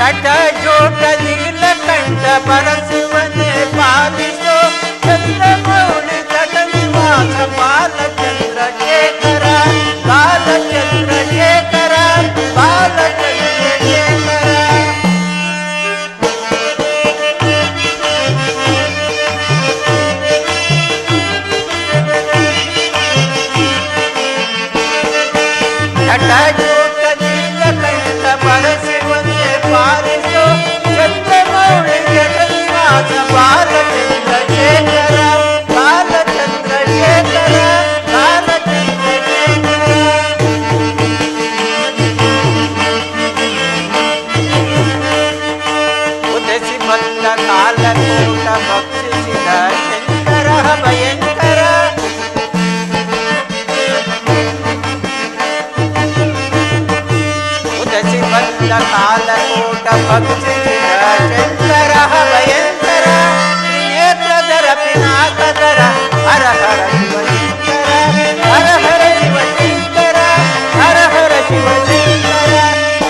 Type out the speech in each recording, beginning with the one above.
ಷಟ ಜೋಟ ನೀಲಕಂಠ ಪರಶಿವನೇ ಪಾಲಿಸೋ ಚಂದ್ರಮೌಳಿ ತಟ ನಿವಾಸ ಬಾಲಚಂದ್ರಶೇಖರ ಬಾಲಚಂದ್ರಶೇಖರ ಬಾಲಚಂದ್ರಶೇಖರ. ಷಟ ಜೋಟ ನೀಲಕಂಠ ಪರಶಿವನೇ ಪಾಲಿಸೋ ಚಂದ್ರಮೌಳಿ ತಟ ನಿವಾಸ ಬಾಲಚಂದ್ರಶೇಖರ ಬಾಲಚಂದ್ರಶೇಖರ ಬಾಲಚಂದ್ರಶೇಖರ. ಉದಸಿ ಬಂದ ಕಾಲಕೂಟ ಭಕ್ಷಿಸಿದ ಶಂಕರ ಭಯಂಕರ. ಉದಸಿ ಬಂದ ಕಾಲಕೂಟ ಭಕ್ಷಿಸಿದ ಶಂಕರ ಭಯಂಕರ. ನೇತ್ರಧರ ಪಿನಾಕಧರ ಹರ ಹರ ಶಿವಶಂಕರ ಹರ ಹರ ಶಿವಶಂಕರ ಹರ ಹರ ಶಿವಶಂಕರ.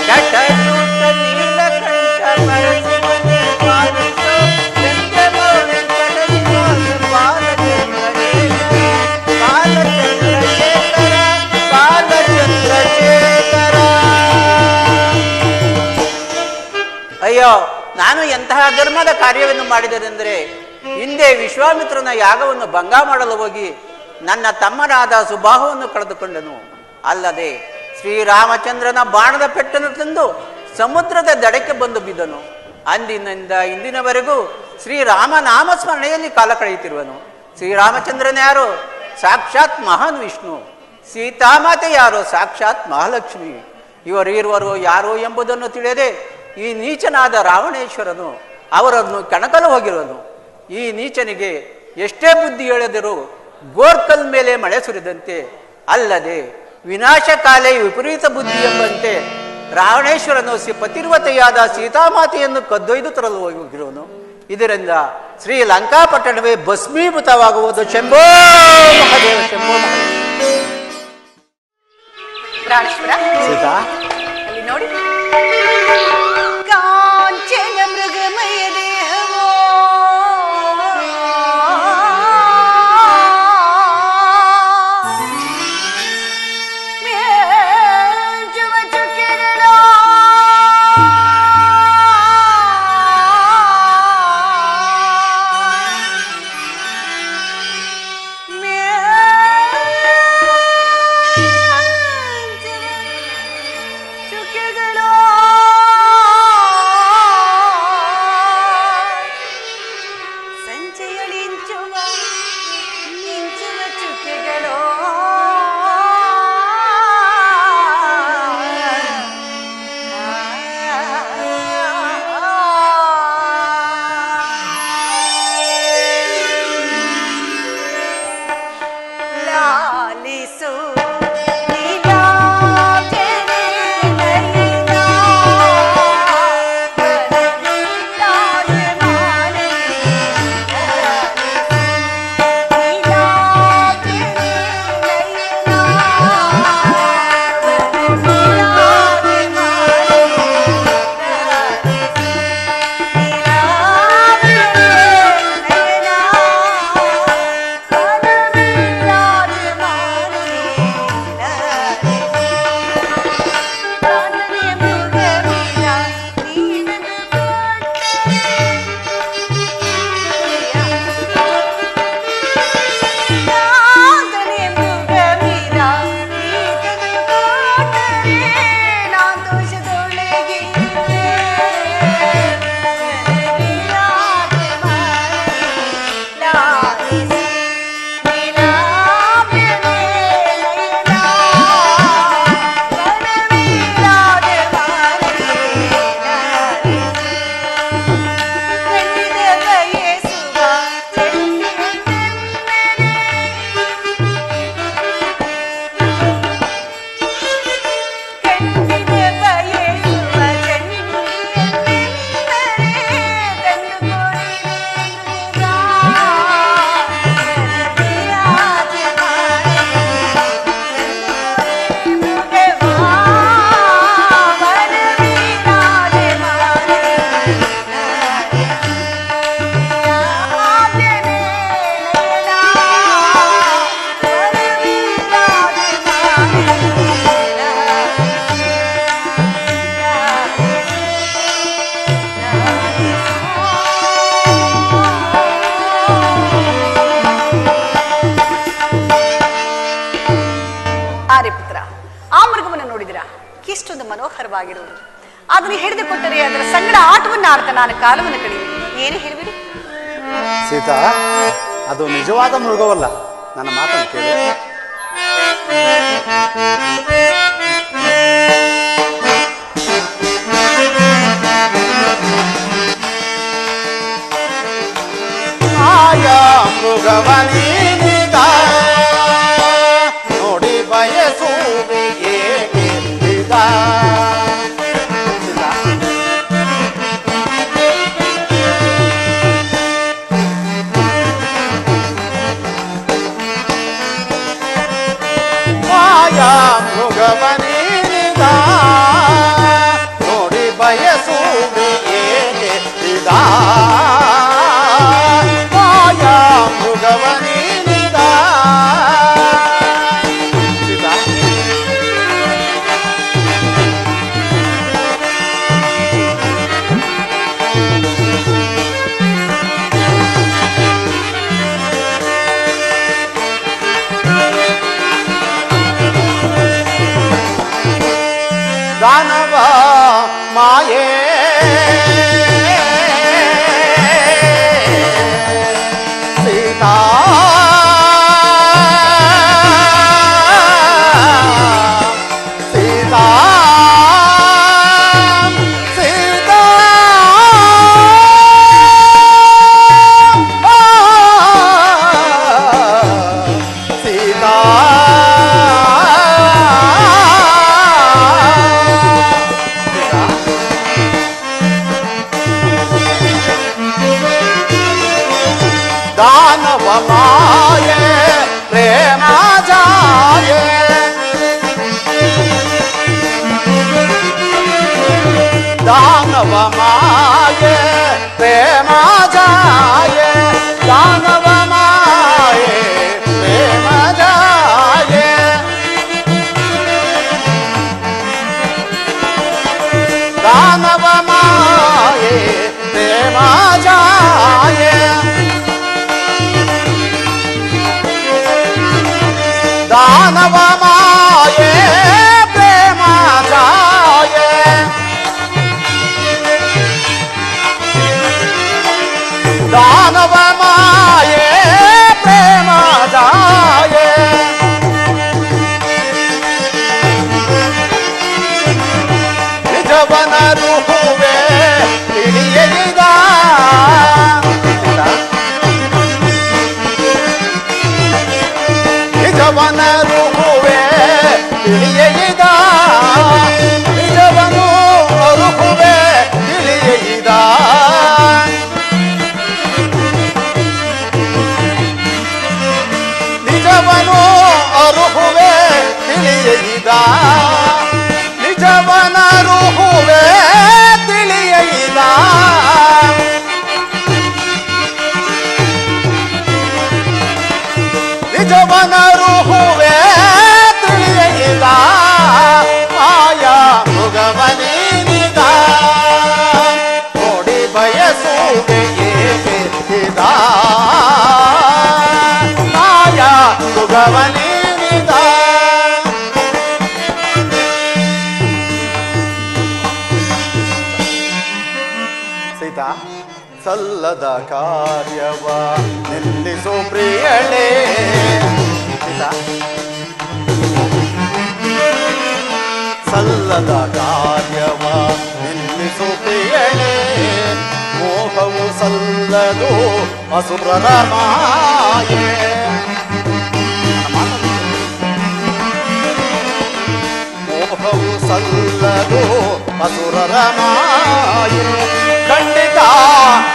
ಷಟಜೂಟ ನೀಲಕಂಠ ಪರಶಿವನೇ ಪಾಲಿಸೋ ಚಂದ್ರಮೌಳಿ ತಟ ನಿವಾಸ ಬಾಲಚಂದ್ರಶೇಖರ ಬಾಲಚಂದ್ರಶೇಖರ ಬಾಲಚಂದ್ರಶೇಖರ. ಅಯ್ಯೋ, ನಾನು ಎಂತಹ ಧರ್ಮದ ಕಾರ್ಯವನ್ನು ಮಾಡಿದರೆಂದರೆ, ಹಿಂದೆ ವಿಶ್ವಾಮಿತ್ರನ ಯಾಗವನ್ನು ಭಂಗ ಮಾಡಲು ಹೋಗಿ ನನ್ನ ತಮ್ಮನಾದ ಸುಬಾಹುವನ್ನು ಕಳೆದುಕೊಂಡನು. ಅಲ್ಲದೆ ಶ್ರೀರಾಮಚಂದ್ರನ ಬಾಣದ ಪೆಟ್ಟನ್ನು ತಂದು ಸಮುದ್ರದ ದಡಕ್ಕೆ ಬಂದು ಬಿದ್ದನು. ಅಂದಿನಿಂದ ಇಂದಿನವರೆಗೂ ಶ್ರೀರಾಮ ನಾಮಸ್ಮರಣೆಯಲ್ಲಿ ಕಾಲ ಕಳೆಯುತ್ತಿರುವನು. ಶ್ರೀರಾಮಚಂದ್ರನ ಯಾರು? ಸಾಕ್ಷಾತ್ ಮಹಾನ್ ವಿಷ್ಣು. ಸೀತಾಮಾತೆ ಯಾರು? ಸಾಕ್ಷಾತ್ ಮಹಾಲಕ್ಷ್ಮಿ. ಇವರಿರುವರು ಯಾರು ಎಂಬುದನ್ನು ತಿಳಿಯದೆ ಈ ನೀಚನಾದ ರಾವಣೇಶ್ವರನು ಅವರನ್ನು ಕಣಕಲು ಹೋಗಿರುವನು. ಈ ನೀಚನಿಗೆ ಎಷ್ಟೇ ಬುದ್ಧಿ ಹೇಳಿದರೂ ಗೋರ್ಕಲ್ ಮೇಲೆ ಮಳೆ ಸುರಿದಂತೆ, ಅಲ್ಲದೆ ವಿನಾಶಕಾಲೇ ವಿಪರೀತ ಬುದ್ಧಿ ಎಂಬಂತೆ ರಾವಣೇಶ್ವರನು ಪತಿರ್ವತೆಯಾದ ಸೀತಾಮಾತೆಯನ್ನು ಕದ್ದೊಯ್ದು ತರಲು ಹೋಗಿರುವನು. ಇದರಿಂದ ಶ್ರೀ ಲಂಕಾಪಟ್ಟಣವೇ ಭಸ್ಮೀಭೂತವಾಗುವುದು. ಶಂಭೋ ಮಹಾದೇವ ಶಂಭೋ ಸೀತಾ, ಅಲ್ಲಿ ನೋಡಿ, ಕಾಂಚನ ಮೃಗಮಯ ದೇಹವೋ ಮೇಜುವ ಚುಕ್ಕೆಗಳೋ ಚುಕ್ಕೆಗಳೋ ನೋಡಿದಿರಾ ಎಷ್ಟೊಂದು ಮನೋಹರವಾಗಿರುವುದು. ಅದನ್ನು ಹಿಡಿದುಕೊಟ್ಟರೆ ಅದರ ಸಂಗಡ ಆಟವನ್ನು ಆಡ್ತಾ ನಾನು ಕಾಲವನ್ನು ಕಳೆಯುವೆ. ಏನು ಹೇಳಿಬಿಡಿ ಸೀತಾ, ಅದು ನಿಜವಾದ ಮೃಗವಲ್ಲ. ನನ್ನ ಮಾತನ್ನು ಕೇಳಿ. ಆಯಾ ಮೃಗವನಿಗ ನೋಡಿ ಬಯಸುವೆ ಏಕೆ ಇದ? ಮಾಯಾ ಮೃಗವನಿಗ ನೋಡಿ ಬಯಸುವೆ ಏಕೆ ಇದ? ಮಾಯಾ ಮೃಗವನಿಗ ದಾನವ ಮಾಯೇ ಸೀತಾ, ಸೀತಾ, ಸೀತಾ, ಸೀತಾ, दानव माये प्रेम जाये, दानव माये प्रेम जाये, दानव माये प्रेम जाये, दानव माये प्रेम जाये, दानव माये प्रेम जाये, दानव माये प्रेम जाये, ನಿಜವನ ರೂಹುವೆ ತಿಳಿಯದ, ನಿಜವನ ರೂಹುವೆ ತಿಳಿಯದ, ನಿಜವನು ರೂಹುವೆ ತಿಳಿಯದ, ನಿಜವನು ರೂಹುವೆ ತಿಳಿಯದ, ನಿಜವನ ರೂಹುವೆ ತಿಳಿಯದ, ನಿಜವನ ರೂಹುವೆ ತಿಳಿಯದ, ಮಾಯಾ ಮೃಗವನಿಗ ನೋಡಿ ಬಯಸುವೆ ಏಕೆ ಇದ? ಮಾಯಾ ಮೃಗವನಿಗ ಸೀತಾ, ಸಲ್ಲದ ಕಾರ್ಯವ ನಿಲ್ಲಿಸು ಪ್ರಿಯಳೇ. ಸೀತಾ, ಸಲ್ಲದ ಕಾರ್ಯವ ನಿಲ್ಲಿಸು ಪ್ರಿಯಳೇ, ಮೋಹವು ಸಲ್ಲದು ಅಸುರರ ಮಾಯೆ. ಮೋಹವು ಸಲ್ಲದು ಅಸುರರ ಮಾಯೆ, ಖಂಡಿತ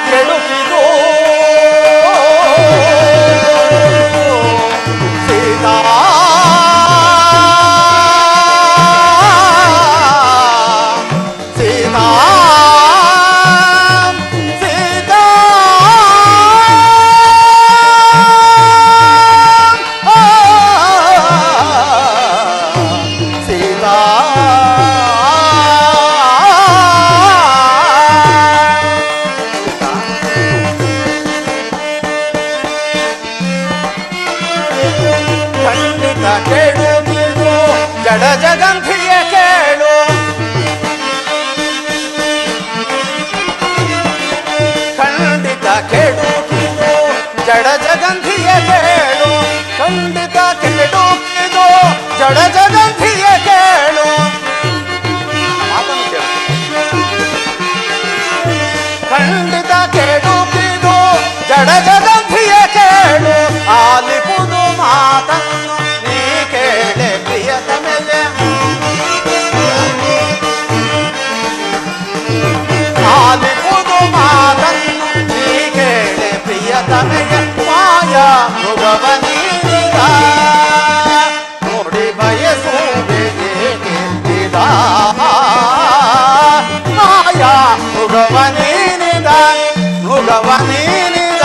ಕೆಡುಕಿದು ಸೀತಾ, ಸೀತಾ, ಸೀತಾ, ಸೀತಾ, ಸೀತಾ ಜಡ ಜಗಂಧಿಯ ಕೇಳು ಮಾತನ್ನು ಕೇಳು ಖಂಡಿತ ಕೆಡುಕಿದು ಜಡ ಜಗಂಧಿಯ ಕೇಳು ಆಲಿಪುದು ಮಾತನ್ನು ನೀ ಕೇಳೆ ಪ್ರಿಯತಮೆಲೆ ಆಲಿಪುದು ಮಾತನ್ನು ನೀ ಕೇಳೆ ಪ್ರಿಯತಮೆಗೆ ಮಾಯಾ ಮೃಗವನೀನಿದ ನೋಡಿ ಬಯಸುವುದೇನಿದ ಮಾಯಾ ಮೃಗವನೀನಿದ ಮೃಗವನೀನಿದ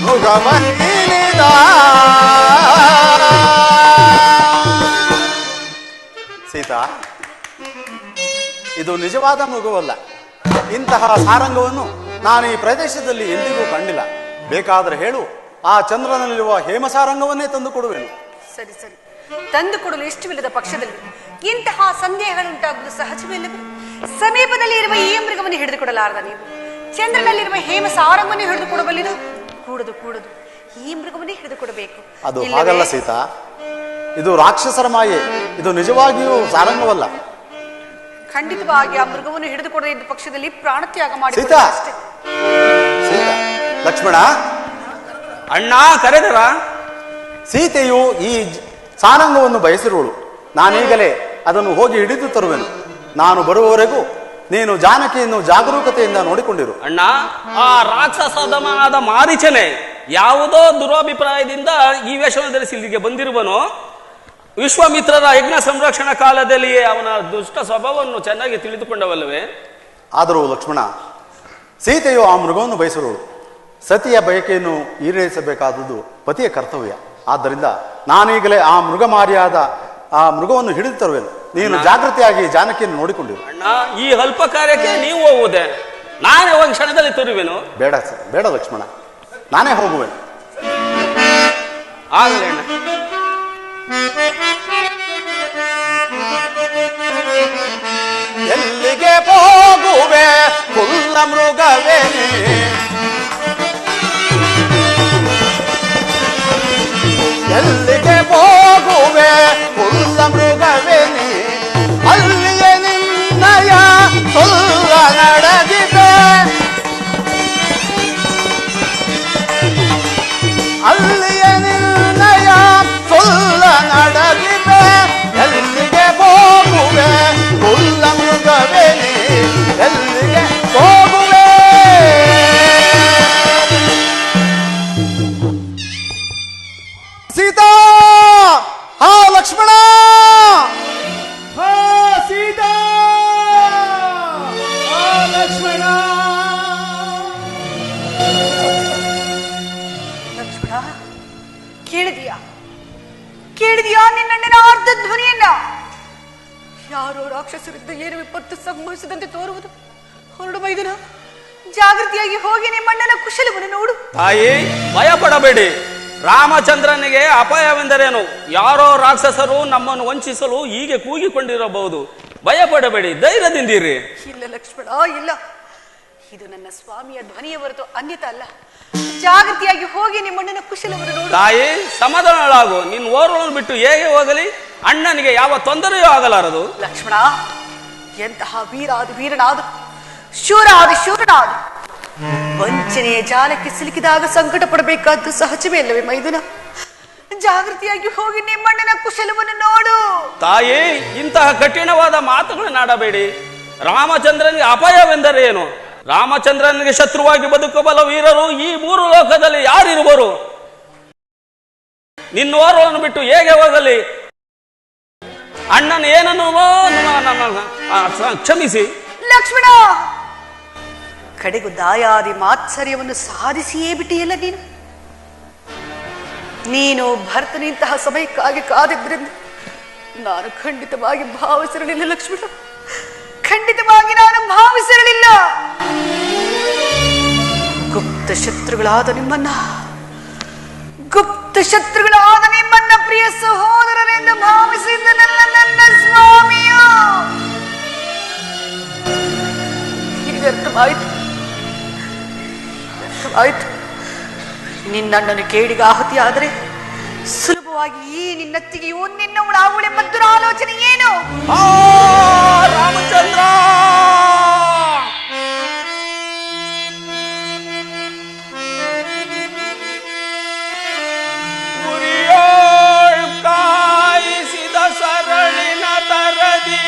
ಮೃಗವನೀನಿದ ಸೀತಾ ಇದು ನಿಜವಾದ ಮೃಗವಲ್ಲ. ಇಂತಹ ಸಾರಂಗವನ್ನು ನಾನು ಈ ಪ್ರದೇಶದಲ್ಲಿ ಎಂದಿಗೂ ಕಂಡಿಲ್ಲ. ಬೇಕಾದರೆ ಹೇಳು, ಆ ಚಂದ್ರನಲ್ಲಿರುವ ಹೇಮಸಾರಂಗವನ್ನೇ ತಂದು ಕೊಡುವೆನು. ಸರಿ ಸರಿ, ತಂದು ಕೊಡಲು ಇಷ್ಟವಿಲ್ಲದ ಪಕ್ಷದಲ್ಲಿ ಇಂತಹ ಸಂದೇಹಗಳುಂಟಾಗುವುದು ಸಹಜವಿಲ್ಲವೇ? ಸಮೀಪದಲ್ಲಿ ಇರುವ ಈ ಮೃಗವನ್ನು ಹಿಡಿದುಕೊಡಲಾರದ ನೀವು ಚಂದ್ರನಲ್ಲಿರುವ ಹೇಮ ಸಾರಂಗವನ್ನು ಹಿಡಿದುಕೊಡಬಲ್ಲಿದು? ಕೂಡದು ಕೂಡದು, ಈ ಮೃಗವನ್ನೇ ಹಿಡಿದುಕೊಡಬೇಕು. ಅದು ಹಾಗಲ್ಲ ಸೀತಾ, ಇದು ರಾಕ್ಷಸರ ಮಾಯೆ. ಇದು ನಿಜವಾಗಿಯೂ ಸಾರಂಗವಲ್ಲ. ಖಂಡಿತವಾಗಿ ಆ ಮೃಗವನ್ನು ಹಿಡಿದುಕೊಡದ ಇದ್ದ ಪಕ್ಷದಲ್ಲಿ ಪ್ರಾಣತ್ಯಾಗ ಮಾಡಿ ಸೀತಾ ಸೀತಾ ಲಕ್ಷ್ಮಣ ಅಣ್ಣ ಕರೆದರ? ಸೀತೆಯು ಈ ಸಾರಂಗವನ್ನು ಬಯಸಿರುವಳು. ನಾನೀಗಲೇ ಅದನ್ನು ಹೋಗಿ ಹಿಡಿದು ತರುವೆನು. ನಾನು ಬರುವವರೆಗೂ ನೀನು ಜಾನಕಿಯನ್ನು ಜಾಗರೂಕತೆಯಿಂದ ನೋಡಿಕೊಂಡಿರು. ಅಣ್ಣ, ಆ ರಾಕ್ಷಸದಮನಾದ ಮಾರೀಚನೆ ಯಾವುದೋ ದುರಭಿಪ್ರಾಯದಿಂದ ಈ ವೇಷವನ್ನು ಧರಿಸಿ ಇಲ್ಲಿಗೆ ಬಂದಿರುವನು. ವಿಶ್ವಾಮಿತ್ರರ ಯಜ್ಞ ಸಂರಕ್ಷಣಾ ಕಾಲದಲ್ಲಿಯೇ ಅವನ ದುಷ್ಟ ಸ್ವಭಾವವನ್ನು ಚೆನ್ನಾಗಿ ತಿಳಿದುಕೊಂಡವಲ್ಲವೇ? ಆದರೂ ಲಕ್ಷ್ಮಣ, ಸೀತೆಯು ಆ ಮೃಗವನ್ನು ಬಯಸಿರುವಳು. ಸತಿಯ ಬಯಕೆಯನ್ನು ಈಡೇರಿಸಬೇಕಾದುದು ಪತಿಯ ಕರ್ತವ್ಯ. ಆದ್ದರಿಂದ ನಾನೀಗಲೇ ಆ ಮೃಗಮಾರಿಯಾದ ಆ ಮೃಗವನ್ನು ಹಿಡಿದು ತರುವೆನು. ನೀನು ಜಾಗೃತಿಯಾಗಿ ಜಾನಕಿಯನ್ನು ನೋಡಿಕೊಂಡಿರು. ಅಣ್ಣ, ಈ ಅಲ್ಪ ಕಾರ್ಯಕ್ಕೆ ನೀವು ಹೋಗುವುದೇ? ನಾನೇ ಒಂದು ಕ್ಷಣದಲ್ಲಿ ತರುವೆನು. ಬೇಡ ಬೇಡ ಲಕ್ಷ್ಮಣ, ನಾನೇ ಹೋಗುವೆನು. ಆಗಲೇ ಅಣ್ಣ. ಎಲ್ಲಿಗೆ ಹೋಗುವೆ ಕುಲ್ಲ ಮೃಗವೇ, ಎಲ್ಲಿಗೆ ಹೋಗುವೆ ಕುಲ್ಲ ಮೃಗವೇನೆ, ಅಲ್ಲಿಯೇ ನಿನ್ನಯ ಸುಲ್ಲ ನಡೆದಿದೆ, ಅಲ್ಲಿಯೇ ನಿನ್ನಯ ಸುಲ್ಲ ನಡೆದಿದೆ, ಎಲ್ಲಿಗೆ ಹೋಗುವೆ ಕುಲ್ಲ ಮೃಗವೇನೆ, ಎಲ್ಲಿಗೆ ಹೋಗುವೆ. ಸೀತಾ, ಹಾ ಲಕ್ಷ್ಮಣ, ಹಾ ಸೀತಾ, ಹಾ ಲಕ್ಷ್ಮಣ. ಲಕ್ಷ್ಮಣ, ಕೇಳಿದೀಯಾ ಕೇಳಿದೀಯಾ ನಿನ್ನಣ್ಣನ ಅರ್ಧ ಧ್ವನಿಯನ್ನ? ಯಾರೋ ರಾಕ್ಷಸರಿಂದ ಏನು ವಿಪತ್ತು ಸಂಭವಿಸಿದಂತೆ ತೋರುವುದು. ಹೊರಡು ಮೈದುನ, ಜಾಗೃತಿಯಾಗಿ ಹೋಗಿ ನಿಮ್ಮಣ್ಣನ ಕುಶಲವನ್ನು ನೋಡು. ತಾಯಿ, ಭಯ ಪಡಬೇಡಿ. ರಾಮಚಂದ್ರನಿಗೆ ಅಪಾಯವೆಂದರೇನು? ಯಾರೋ ರಾಕ್ಷಸರು ನಮ್ಮನ್ನು ವಂಚಿಸಲು ಹೀಗೆ ಕೂಗಿಕೊಂಡಿರಬಹುದು. ಭಯ ಪಡಬೇಡಿ, ಧೈರ್ಯದಿಂದಿರಿ. ಇಲ್ಲ ಲಕ್ಷ್ಮಣ, ಇಲ್ಲ. ಇದು ನನ್ನ ಸ್ವಾಮಿಯ ಧ್ವನಿಯ ಹೊರತು ಅನ್ಯತ ಅಲ್ಲ. ಜಾಗೃತಿಯಾಗಿ ಹೋಗಿ ನಿಮ್ಮಣ್ಣನ ಕುಶಲವನ್ನು ನೋಡು. ತಾಯಿ, ಸಮಾಧಾನಳಾಗು. ನಿನ್ನ ಓರ್ವಳನ್ನು ಬಿಟ್ಟು ಹೇಗೆ ಹೋಗಲಿ? ಅಣ್ಣನಿಗೆ ಯಾವ ತೊಂದರೆಯೂ ಆಗಲಾರದು. ಲಕ್ಷ್ಮಣ, ಎಂತಹ ವೀರಾದು ವೀರನಾದು, ಶೂರಾದು ಶೂರನಾದು, ವಂಚನೆಯ ಜಾಲಕ್ಕೆ ಸಿಲುಕಿದಾಗ ಸಂಕಟ ಪಡಬೇಕಾದ್ದು ಸಹಜವೇ ಅಲ್ಲವೇ ಮೈದುನ? ಜಾಗೃತಿಯಾಗಿ ಹೋಗಿ ನಿಮ್ಮಣ್ಣನ ಕುಶಲವನ್ನು ನೋಡು. ತಾಯಿ, ಇಂತಹ ಕಠಿಣವಾದ ಮಾತುಗಳನ್ನಾಡಬೇಡಿ. ರಾಮಚಂದ್ರನಿಗೆ ಅಪಾಯವೆಂದರೇನು? ರಾಮಚಂದ್ರನಿಗೆ ಶತ್ರುವಾಗಿ ಬದುಕಬಲ್ಲ ವೀರರು ಈ ಮೂರು ಲೋಕದಲ್ಲಿ ಯಾರಿರುವರು? ನಿನ್ನೋರ್ವರನ್ನು ಬಿಟ್ಟು ಹೇಗೆ ಹೋಗಲಿ? ಅಣ್ಣನ ಏನನ್ನು ಕ್ಷಮಿಸಿ. ಲಕ್ಷ್ಮಣ, ಕಡೆಗೂ ದಾಯಾದಿ ಮಾತ್ಸರ್ಯವನ್ನು ಸಾಧಿಸಿಯೇ ಬಿಟ್ಟಿಯಲ್ಲ ನೀನು. ನೀನು ಭರತನಿಂತಹ ಸಮಯಕ್ಕಾಗಿ ಕಾದಿದ್ದರಿಂದ ನಾನು ಖಂಡಿತವಾಗಿ ಭಾವಿಸಿರಲಿಲ್ಲ ಲಕ್ಷ್ಮಣ, ಖಂಡಿತವಾಗಿ ನಾನು ಭಾವಿಸಿರಲಿಲ್ಲ. ಗುಪ್ತ ಶತ್ರುಗಳಾದ ನಿಮ್ಮನ್ನ ಪ್ರಿಯ ಸಹೋದರರೆಂದು ಭಾವಿಸಿದ್ದನಲ್ಲ ನನ್ನ ಸ್ವಾಮಿಯು. ಅರ್ಥವಾಯಿತು. ನಿನ್ನಣ್ಣನು ಕೇಡಿಗೆ ಆಹುತಿ ಆದರೆ ಸುಲಭವಾಗಿ ಅನುಗುಣವಾಗಿ ಈ ನಿನ್ನತ್ತಿಗೆಯೂ ನಿನ್ನ ಉಳಾವುಳೆಂಬ ದುರಾಲೋಚನೆ ಏನು? ರಾಮಚಂದ್ರ ಕಾಯಿಸಿದ ಸರಳಿನ ತರದಿ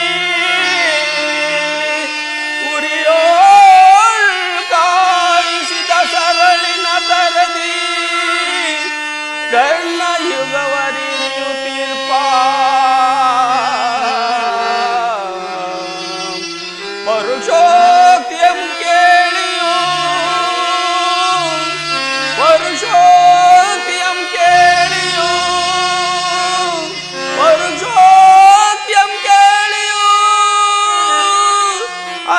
ಸರಳಿನ ತರದಿ ಕರ್ಣ ಯುಗವರಿಯುತ್ತಿರ್ಪ ಪರುಷೋಕ್ತಿಯಂ ಕೇಳಿಯೋ ಪರುಷೋಕ್ತಿಯಂ ಕೇಳಿಯೋ ಪರುಷೋಕ್ತಿಯಂ ಕೇಳಿಯೋ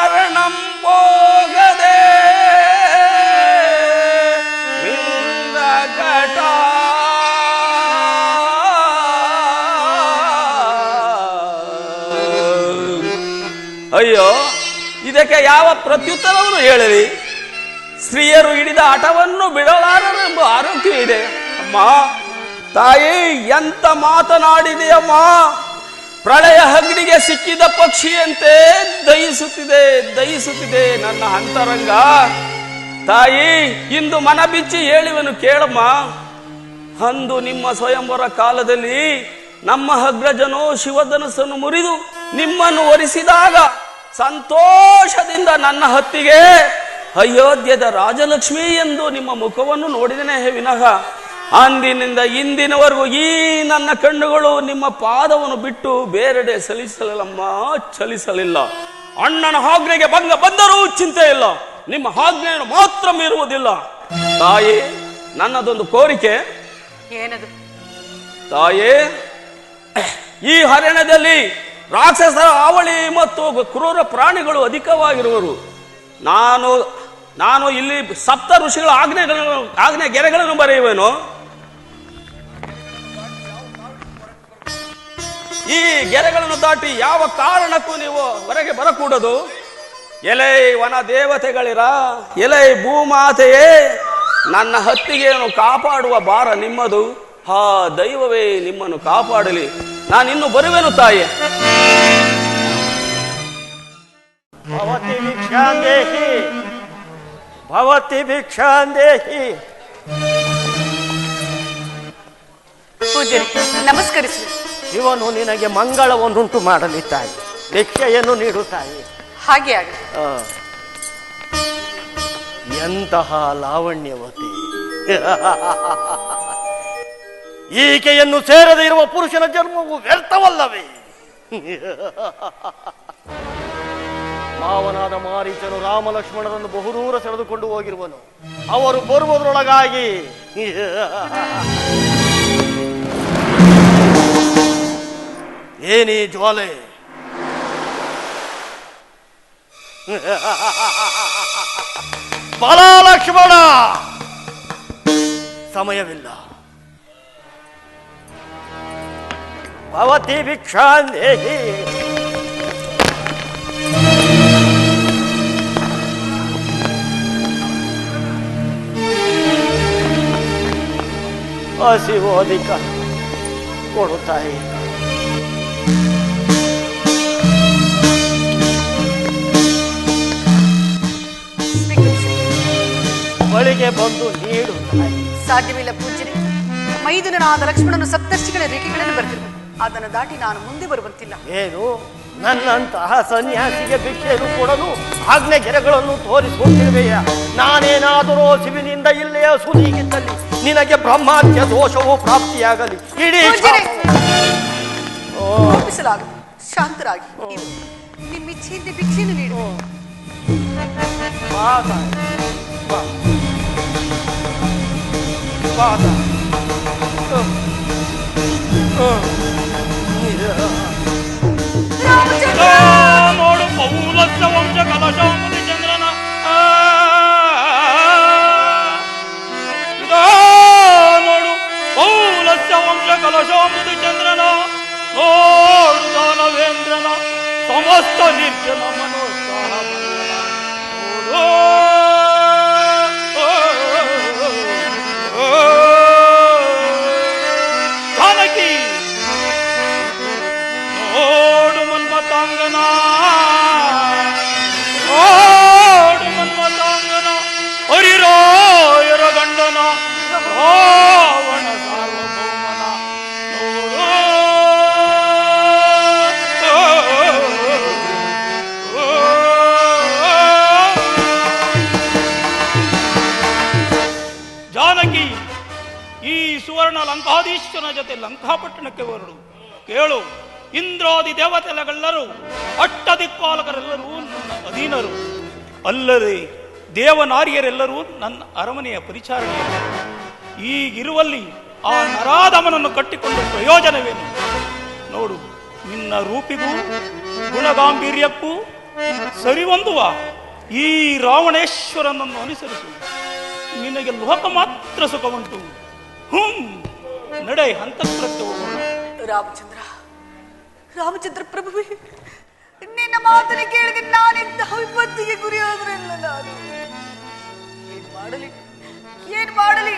ಅರಣಂ ಹೋಗದೆ ಅಯ್ಯೋ, ಇದಕ್ಕೆ ಯಾವ ಪ್ರತ್ಯುತ್ತರವನ್ನು ಹೇಳಲಿ? ಸ್ತ್ರೀಯರು ಹಿಡಿದ ಹಠವನ್ನು ಬಿಡಲಾರರೆಂಬ ಆರೋಗ್ಯ ಇದೆ. ಅಮ್ಮ ತಾಯಿ, ಎಂತ ಮಾತನಾಡಿದೆಯಮ್ಮ. ಪ್ರಳಯ ಅಗ್ನಿಗೆ ಸಿಕ್ಕಿದ ಪಕ್ಷಿಯಂತೆ ದಹಿಸುತ್ತಿದೆ ನನ್ನ ಅಂತರಂಗ. ತಾಯಿ, ಇಂದು ಮನ ಬಿಚ್ಚಿ ಹೇಳುವೆನು ಕೇಳಮ್ಮ. ಅಂದು ನಿಮ್ಮ ಸ್ವಯಂವರ ಕಾಲದಲ್ಲಿ ನಮ್ಮ ಅಗ್ರಜನು ಶಿವಧನಸ್ಸನ್ನು ಮುರಿದು ನಿಮ್ಮನ್ನು ಒರಿಸಿದಾಗ ಸಂತೋಷದಿಂದ ನನ್ನ ಹತ್ತಿಗೆ ಅಯೋಧ್ಯದ ರಾಜಲಕ್ಷ್ಮಿ ಎಂದು ನಿಮ್ಮ ಮುಖವನ್ನು ನೋಡಿದನೇ ವಿನಃ ಅಂದಿನಿಂದ ಇಂದಿನವರೆಗೂ ಈ ನನ್ನ ಕಣ್ಣುಗಳು ನಿಮ್ಮ ಪಾದವನ್ನು ಬಿಟ್ಟು ಬೇರೆಡೆ ಚಲಿಸಲಿಲ್ಲ. ಅಣ್ಣನ ಆಜ್ಞೆಗೆ ಭಂಗ ಬಂದರೂ ಚಿಂತೆ ಇಲ್ಲ, ನಿಮ್ಮ ಆಜ್ಞೆಯನ್ನು ಮಾತ್ರ ಮೀರುವುದಿಲ್ಲ. ತಾಯಿ, ನನ್ನದೊಂದು ಕೋರಿಕೆ. ಏನದು? ತಾಯಿ, ಈ ಅರಣ್ಯದಲ್ಲಿ ರಾಕ್ಷಸರ ಅವಳಿ ಮತ್ತು ಕ್ರೂರ ಪ್ರಾಣಿಗಳು ಅಧಿಕವಾಗಿರುವರು. ನಾನು ಇಲ್ಲಿ ಸಪ್ತ ಋಷಿಗಳ ಆಜ್ಞೆ ಗೆರೆಗಳನ್ನು ಬರೆಯುವೆನು. ಈ ಗೆರೆಗಳನ್ನು ದಾಟಿ ಯಾವ ಕಾರಣಕ್ಕೂ ನೀವು ಹೊರಗೆ ಬರಕೂಡದು. ಎಲೆ ವನ ದೇವತೆಗಳಿರ, ಎಲೆ ಭೂಮಾತೆಯೇ, ನನ್ನ ಹತ್ತಿಗೆಯನ್ನು ಕಾಪಾಡುವ ಭಾರ ನಿಮ್ಮದು. ಹಾ ದೈವವೇ ನಿಮ್ಮನ್ನು ಕಾಪಾಡಲಿ. ನಾನಿನ್ನು ಬರುವೆನು ತಾಯಿ. ಭವತಿ ಭಿಕ್ಷಾಂದೇಹಿ, ಭವತಿ ಭಿಕ್ಷಾಂದೇಹಿ. ಪೂಜ್ಯರೇ, ನಮಸ್ಕರಿಸಿ. ಇವನು ನಿನಗೆ ಮಂಗಳವನ್ನುಂಟು ಮಾಡಲಿ ತಾಯಿ, ಭಿಕ್ಷೆಯನ್ನು ನೀಡು ತಾಯಿ. ಹಾಗೆ ಆಗಲಿ. ಎಂತಹ ಲಾವಣ್ಯವತಿ. ಈಕೆಯನ್ನು ಸೇರದೆ ಇರುವ ಪುರುಷನ ಜನ್ಮವು ವ್ಯರ್ಥವಲ್ಲವೇ? ಮಾವನಾದ ಮಾರೀಚನು ರಾಮ ಲಕ್ಷ್ಮಣರನ್ನು ಬಹುದೂರ ಸೆಳೆದುಕೊಂಡು ಹೋಗಿರುವನು. ಅವರು ಬರುವುದರೊಳಗಾಗಿ ಏನೇ ಜ್ವಾಲೆ? ಬಲ ಲಕ್ಷ್ಮಣ, ಸಮಯವಿಲ್ಲ. ಭವತಿ ಭಿಕ್ಷಾಂದೇಹಿ. ಹಸಿವೋದಿಕ ಕೊಡುತ್ತಾಯಿ. ಬಳಿಗೆ ಬಂದು ನೀಡು ತಾಯಿ. ಸಾಧ್ಯವಿಲ್ಲ ಪೂಜ್ಯರೇ. ಮೈದುನನಾದ ಲಕ್ಷ್ಮಣನು ಸಪ್ತರ್ಷಿಗಳ ರೇಖೆಗಳನ್ನು ಬರೆದಿರುವುದು. ಅದನ್ನು ದಾಟಿ ನಾನು ಮುಂದೆ ಬರುವಂತಿಲ್ಲ. ಏನು, ನನ್ನಂತಹ ಸನ್ಯಾಸಿಗೆ ಭಿಕ್ಷೆಯನ್ನು ಕೊಡಲು ಆಜ್ಞೆ ಗೆರೆಗಳನ್ನು ತೋರಿಸುತ್ತಿರುವೆಯ? ನಾನೇನಾದರೂ ಶಿವನಿಂದ ಇಲ್ಲಿಯ ಸುನೀಗಿದ್ದಲ್ಲಿ ನಿನಗೆ ಬ್ರಹ್ಮಾತ್ಯ ದೋಷವು ಪ್ರಾಪ್ತಿಯಾಗಲಿ. ಇಡೀ ಕೋಪಿಸಲಾಗದು, ಶಾಂತರಾಗಿ. ನಿಮ್ಮ ಇಚ್ಛೆಯಿಂದ ಭಿಕ್ಷೆಯನ್ನು ನೀಡು. ನೋಡು ಪೌಲಸ್ಯ ವಂಶ ಕಲಶಾಂಬುದಿ ಚಂದ್ರನ ನೋಡು ಪೌಲಸ್ಯ ವಂಶ ಕಲಶಾಂಬುದಿ ಚಂದ್ರನ ನೋಡು ದಾನವೇಂದ್ರನ ಸಮಸ್ತ ನಿರ್ಜನ ಮನೋತ್ಸಾಹ ಸುವರ್ಣ ಲಂಕಾಧೀಶ್ವರನ ಜೊತೆ ಲಂಕಾಪಟ್ಟಣಕ್ಕೆ ಹೊರಡು. ಕೇಳು, ಇಂದ್ರಾದಿ ದೇವತೆಗಳೆಲ್ಲರೂ ಅಷ್ಟದಿಕ್ಪಾಲಕರೆಲ್ಲರೂ ನನ್ನ ಅಧೀನರು. ಅಲ್ಲದೆ ದೇವನಾರಿಯರೆಲ್ಲರೂ ನನ್ನ ಅರಮನೆಯ ಪರಿಚಾರಣೆಯರು. ಈಗಿರುವಲ್ಲಿ ಆ ನರಾಧಮನನ್ನು ಕಟ್ಟಿಕೊಂಡು ಪ್ರಯೋಜನವೇನು? ನೋಡು, ನಿನ್ನ ರೂಪಿಗೂ ಗುಣಗಾಂಭೀರ್ಯಕ್ಕೂ ಸರಿಹೊಂದುವ ಈ ರಾವಣೇಶ್ವರನನ್ನು ಅನುಸರಿಸು. ನಿನಗೆ ಲೋಕ ಮಾತ್ರ ಸುಖವುಂಟು. ನಡೆ, ಅಂತಃಪುರಕ್ಕೆ ಹೋಗೋಣ. ರಾಮಚಂದ್ರ ಪ್ರಭುವೇ, ನಿನ್ನ ಮಾತನ್ನು ಕೇಳಿದ ನಾನಿಂತಹ ವಿಪತ್ತಿಗೆ ಗುರಿಯಾದ್ರಲ್ಲ. ನಾನು ಏನ್ ಮಾಡಲಿ?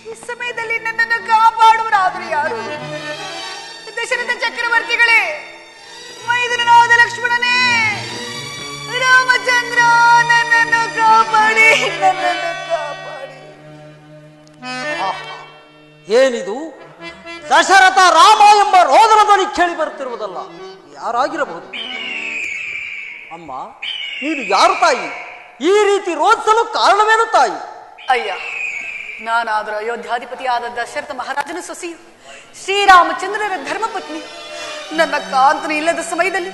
ಈ ಸಮಯದಲ್ಲಿ ನನ್ನನ್ನು ಕಾಪಾಡುವರಾದ್ರೆ ಯಾರು? ದಶರಥ ಚಕ್ರವರ್ತಿಗಳೇ, ಮೈದುನನಾದ ಲಕ್ಷ್ಮಣನೇ, ರಾಮಚಂದ್ರ, ನನ್ನನ್ನು ಕಾಪಾಡಿ, ನನ್ನನ್ನು ಕಾಪಾಡಿ. ಏನಿದು? ದಶರಥ ರಾಮ ಎಂಬ ರೋದನ ಧ್ವನಿ ಕೇಳಿ ಬರುತ್ತಿರುವುದಲ್ಲ. ಯಾರಾಗಿರಬಹುದು? ಅಮ್ಮ, ನೀನು ಯಾರು ತಾಯಿ? ಈ ರೀತಿ ರೋಧಿಸಲು ಕಾರಣವೇನು ತಾಯಿ? ಅಯ್ಯ, ನಾನಾದರೂ ಅಯೋಧ್ಯಾಧಿಪತಿಯಾದ ದಶರಥ ಮಹಾರಾಜನ ಸೊಸೆಯು, ಶ್ರೀರಾಮಚಂದ್ರರ ಧರ್ಮಪತ್ನಿ. ನನ್ನ ಕಾಂತನ ಇಲ್ಲದ ಸಮಯದಲ್ಲಿ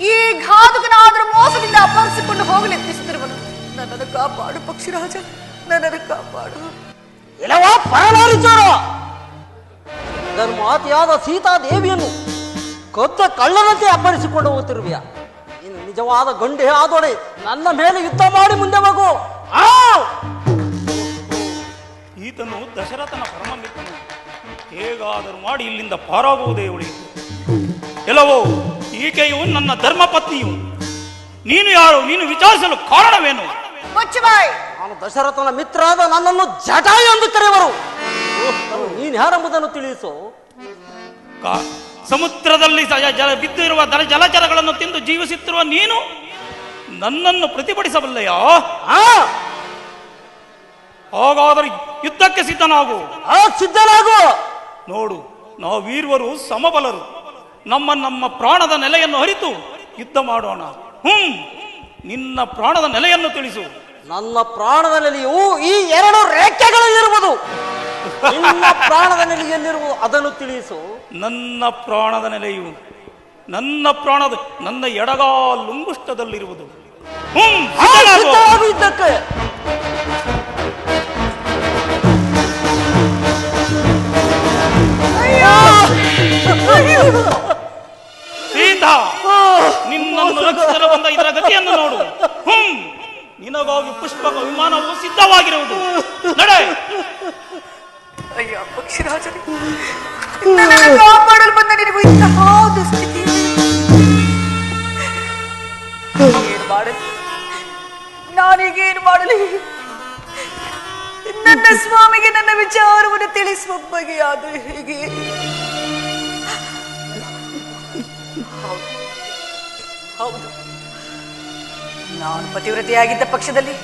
ಈ ಘಾತಕನಾದರೂ ಮೋಸದಿಂದ ಅಪಹರಿಸಿಕೊಂಡು ಹೋಗಲು ಯತ್ನಿಸುತ್ತಿರುವನು. ನನ್ನನ್ನು ಕಾಪಾಡು ಪಕ್ಷಿರಾಜ, ನನ್ನನ್ನು ಕಾಪಾಡು. ಇಲ್ಲವಾ ಪರನಾರಿ ಚೋರ! ಧರ್ಮಾತಿಯಾದ ಸೀತಾದೇವಿಯನ್ನು ಕೊದ್ದ ಕಳ್ಳನಂತೆ ಅಪಹರಿಸಿಕೊಂಡು ಹೋಗುತ್ತಿರುವೆಯ? ನೀನು ನಿಜವಾದ ಗಂಡೆ ಆದೊಡೆ ನನ್ನ ಮೇಲೆ ಯುದ್ಧ ಮಾಡಿ ಮುಂದೆ ಹೋಗು. ಈತನು ದಶರಥನ ಪರಮಮಿತ್ರನು. ಹೇಗಾದರೂ ಮಾಡಿ ಇಲ್ಲಿಂದ ಪಾರಾಗುವುದೇ ಉಳಿಯಿತು. ಎಲ್ಲವೋ, ಈಕೆಯು ನನ್ನ ಧರ್ಮಪತ್ನಿಯು. ನೀನು ಯಾರು? ನೀನು ವಿಚಾರಿಸಲು ಕಾರಣವೇನು? ನಾನು ದಶರಥನ ಮಿತ್ರರಾದ ನನ್ನನ್ನು ಜಟಾಯು ಎಂದು ಕರೆಯುವರು. ನೀನು ಯಾರೆಂಬುದನ್ನು ತಿಳಿಸು. ಸಮುದ್ರದಲ್ಲಿ ಬಿದ್ದಿರುವ ಜಲಚರಗಳನ್ನು ತಿಂದು ಜೀವಿಸುತ್ತಿರುವ ನೀನು ನನ್ನನ್ನು ಪ್ರತಿಭಟಿಸಬಲ್ಲೆಯಾ? ಹಾಗಾದರೆ ಯುದ್ಧಕ್ಕೆ ಸಿದ್ಧನಾಗು. ಸಿದ್ಧನಾಗು. ನೋಡು, ನಾವೀರ್ವರು ಸಮಬಲರು. ನಮ್ಮ ಪ್ರಾಣದ ನೆಲೆಯನ್ನು ಅರಿತು ಯುದ್ಧ ಮಾಡೋಣ. ನಿನ್ನ ಪ್ರಾಣದ ನೆಲೆಯನ್ನು ತಿಳಿಸು. ನನ್ನ ಪ್ರಾಣದ ನೆಲೆಯು ಈ ಎರಡು ರೇಖೆಗಳಲ್ಲಿರುವುದು. ನಿನ್ನ ಪ್ರಾಣದ ನೆಲೆಯಲ್ಲಿರುವುದು ಅದನ್ನು ತಿಳಿಸು. ನನ್ನ ಪ್ರಾಣದ ನೆಲೆಯು ನನ್ನ ಎಡಗಾಲುಂಗುಷ್ಟದಲ್ಲಿರುವುದು. ಯುದ್ಧಕ್ಕೆ ಸೀತಾ, ನಿನ್ನನ್ನು ರಕ್ಷಿಸಲು ಬಂದ ಇದರ ಗತಿಯನ್ನು ನೋಡು. ನಿನಗಾಗಿ ಪುಷ್ಪಕ ವಿಮಾನವು ಸಿದ್ಧವಾಗಿರುವುದು. ನಡೆ. ಅಯ್ಯ ಪಕ್ಷಿರಾಜನೇ, ನನ್ನನ್ನು ಕಾಪಾಡಲು ಬಂದ ನಿನಗೂ ಇಂತಹ ದುಸ್ಥಿತಿ ಏನು ಮಾಡಲಿ? ನಾನೀಗೇನು ಮಾಡಲಿ? ನನ್ನ ಸ್ವಾಮಿಗೆ ನನ್ನ ವಿಚಾರವನ್ನು ತಿಳಿಸುವ ಬಗೆಯಾದರೆ ಹೇಗೆ? ಹೌದು, ನಾನು ಪತಿವ್ರತೆಯಾಗಿದ್ದ ಪಕ್ಷದಲ್ಲಿ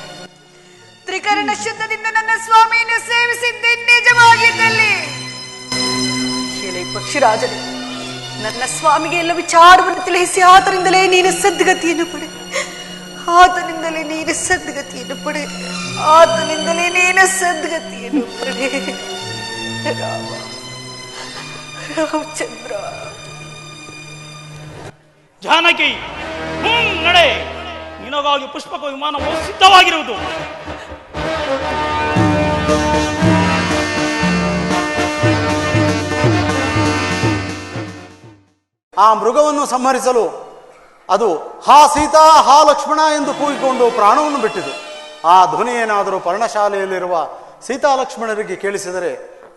ತ್ರಿಕರಣ ಶುದ್ಧದಿಂದ ನನ್ನ ಸ್ವಾಮಿಯನ್ನು ಸೇವಿಸಿದ್ದೆ ನಿಜವಾಗಿದ್ದಲ್ಲಿ, ಎಲೆ ಪಕ್ಷಿರಾಜನೇ, ನನ್ನ ಸ್ವಾಮಿಗೆ ಎಲ್ಲ ವಿಚಾರವನ್ನು ತಿಳಿಸಿ ಆತನಿಂದಲೇ ನೀನು ಸದ್ಗತಿಯನ್ನು ಪಡೆ. ಆತನಿಂದಲೇ ನೀನು ಸದ್ಗತಿಯನ್ನು ಪಡೆ. ಆತನಿಂದಲೇ ನೀನು ಸದ್ಗತಿಯನ್ನು ಪಡೆ. ರಾಮಚಂದ್ರ. ಜಾನಕಿ, ನಡೆ. ನಿನಗಾಗಿ ಪುಷ್ಪಕ ವಿಮಾನವು ಸಿದ್ಧವಾಗಿರುವುದು. ಆ ಮೃಗವನ್ನು ಸಂಹರಿಸಲು ಅದು ಹಾ ಸೀತಾ, ಹಾ ಲಕ್ಷ್ಮಣ ಎಂದು ಕೂಗಿಕೊಂಡು ಪ್ರಾಣವನ್ನು ಬಿಟ್ಟಿತು. ಆ ಧ್ವನಿ ಏನಾದರೂ ಪರ್ಣಶಾಲೆಯಲ್ಲಿರುವ ಸೀತಾ ಲಕ್ಷ್ಮಣರಿಗೆ ಕೇಳಿಸಿದರೆ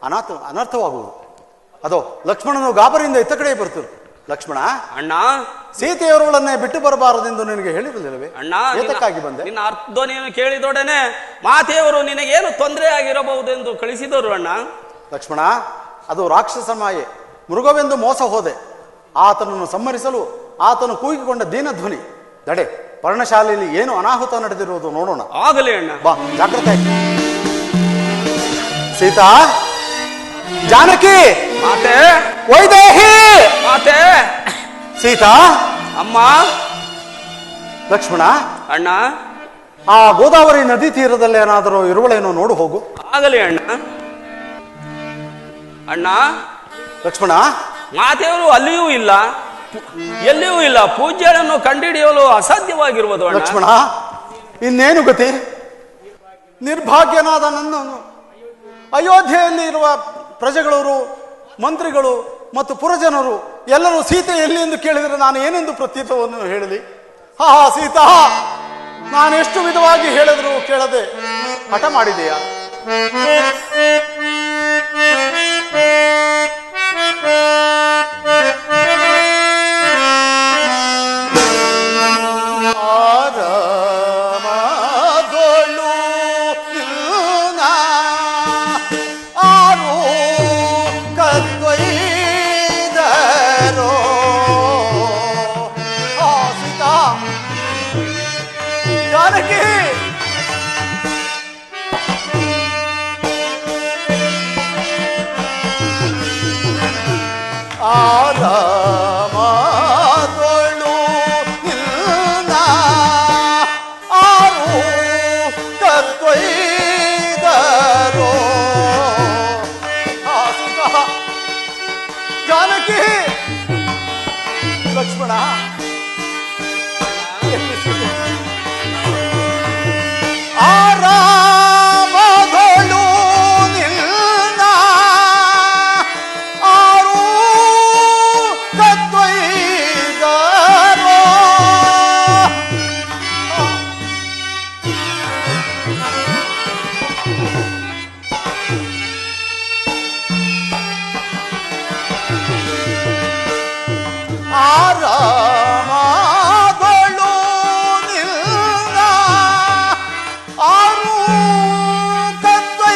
ಅನರ್ಥವಾಗುವುದು. ಅದೋ ಲಕ್ಷ್ಮಣನು ಗಾಬರಿಯಿಂದ ಇತ್ತ ಕಡೆ ಬರ್ತರು. ಲಕ್ಷ್ಮಣ, ಅಣ್ಣ, ಸೀತೆಯವರುಗಳನ್ನೇ ಬಿಟ್ಟು ಬರಬಾರದೆಂದು ನಿನಗೆ ಹೇಳಿರಲಿಲ್ಲವೇ? ಅಣ್ಣ, ಏತಕ್ಕಾಗಿ ಬಂದೆ? ನಿನ್ನ ಅರ್ಥಧ್ವನಿಯನ್ನು ಕೇಳಿದೊಡನೆ ಮಾತೆಯವರು ನಿನಗೇನು ತೊಂದರೆ ಆಗಿರಬಹುದೆಂದು ಕಳಿಸಿದರು. ಅಣ್ಣ ಲಕ್ಷ್ಮಣ, ಅದು ರಾಕ್ಷಸ ಮಾಯೆ. ಮೃಗವೆಂದು ಮೋಸ ಹೋದೆ. ಆತನನ್ನು ಸಂಹರಿಸಲು ಆತನು ಕೂಗಿಕೊಂಡ ದೀನಧ್ವನಿ. ದಡೆ, ಪರ್ಣಶಾಲೆಯಲ್ಲಿ ಏನು ಅನಾಹುತ ನಡೆದಿರುವುದು ನೋಡೋಣ. ಆಗಲಿ ಅಣ್ಣ. ಬಾ, ಜಾಗ್ರತೆ. ಸೀತಾ, ಜಾನಕಿ, ಮಾತೆ, ವೈದೇಹಿ, ಮಾತೆ, ಸೀತಾ, ಅಮ್ಮ, ಲಕ್ಷ್ಮಣ, ಅಣ್ಣ, ಆ ಗೋದಾವರಿ ನದಿ ತೀರದಲ್ಲಿ ಏನಾದರೂ ಇರುವಳೇನೋ ನೋಡು ಹೋಗು. ಆಗಲಿ ಅಣ್ಣ. ಅಣ್ಣ, ಲಕ್ಷ್ಮಣ, ಮಾತೆಯವರು ಅಲ್ಲಿಯೂ ಇಲ್ಲ, ಎಲ್ಲಿಯೂ ಇಲ್ಲ. ಪೂಜ್ಯರನ್ನು ಕಂಡುಹಿಡಿಯಲು ಅಸಾಧ್ಯವಾಗಿರುವುದು ಅಣ್ಣ. ಲಕ್ಷ್ಮಣ, ಇನ್ನೇನು ಗತಿ? ನಿರ್ಭಾಗ್ಯನಾದ ನನ್ನನ್ನು ಅಯೋಧ್ಯೆಯಲ್ಲಿ ಇರುವ ಪ್ರಜೆಗಳವರು, ಮಂತ್ರಿಗಳು ಮತ್ತು ಪುರಜನರು ಎಲ್ಲರೂ ಸೀತೆ ಎಲ್ಲಿ ಎಂದು ಕೇಳಿದರೆ ನಾನು ಏನೆಂದು ಪ್ರತ್ಯುತ್ತರವನ್ನು ಹೇಳಲಿ? ಹಾ ಸೀತಾ, ನಾನೆಷ್ಟು ವಿಧವಾಗಿ ಹೇಳಿದ್ರು ಕೇಳದೆ ಹಠ ಮಾಡಿದೆಯಾ? ಲಕ್ಷ್ಮಣ, ಆರಾಮಗಳು ನಿನ್ನ ಆರು ಕತ್ತೊಯ್ದರೋ. ಆರಾಮಗಳು ನಿನ್ನ ಆರು ಕತ್ತೊಯ್ದರೋ.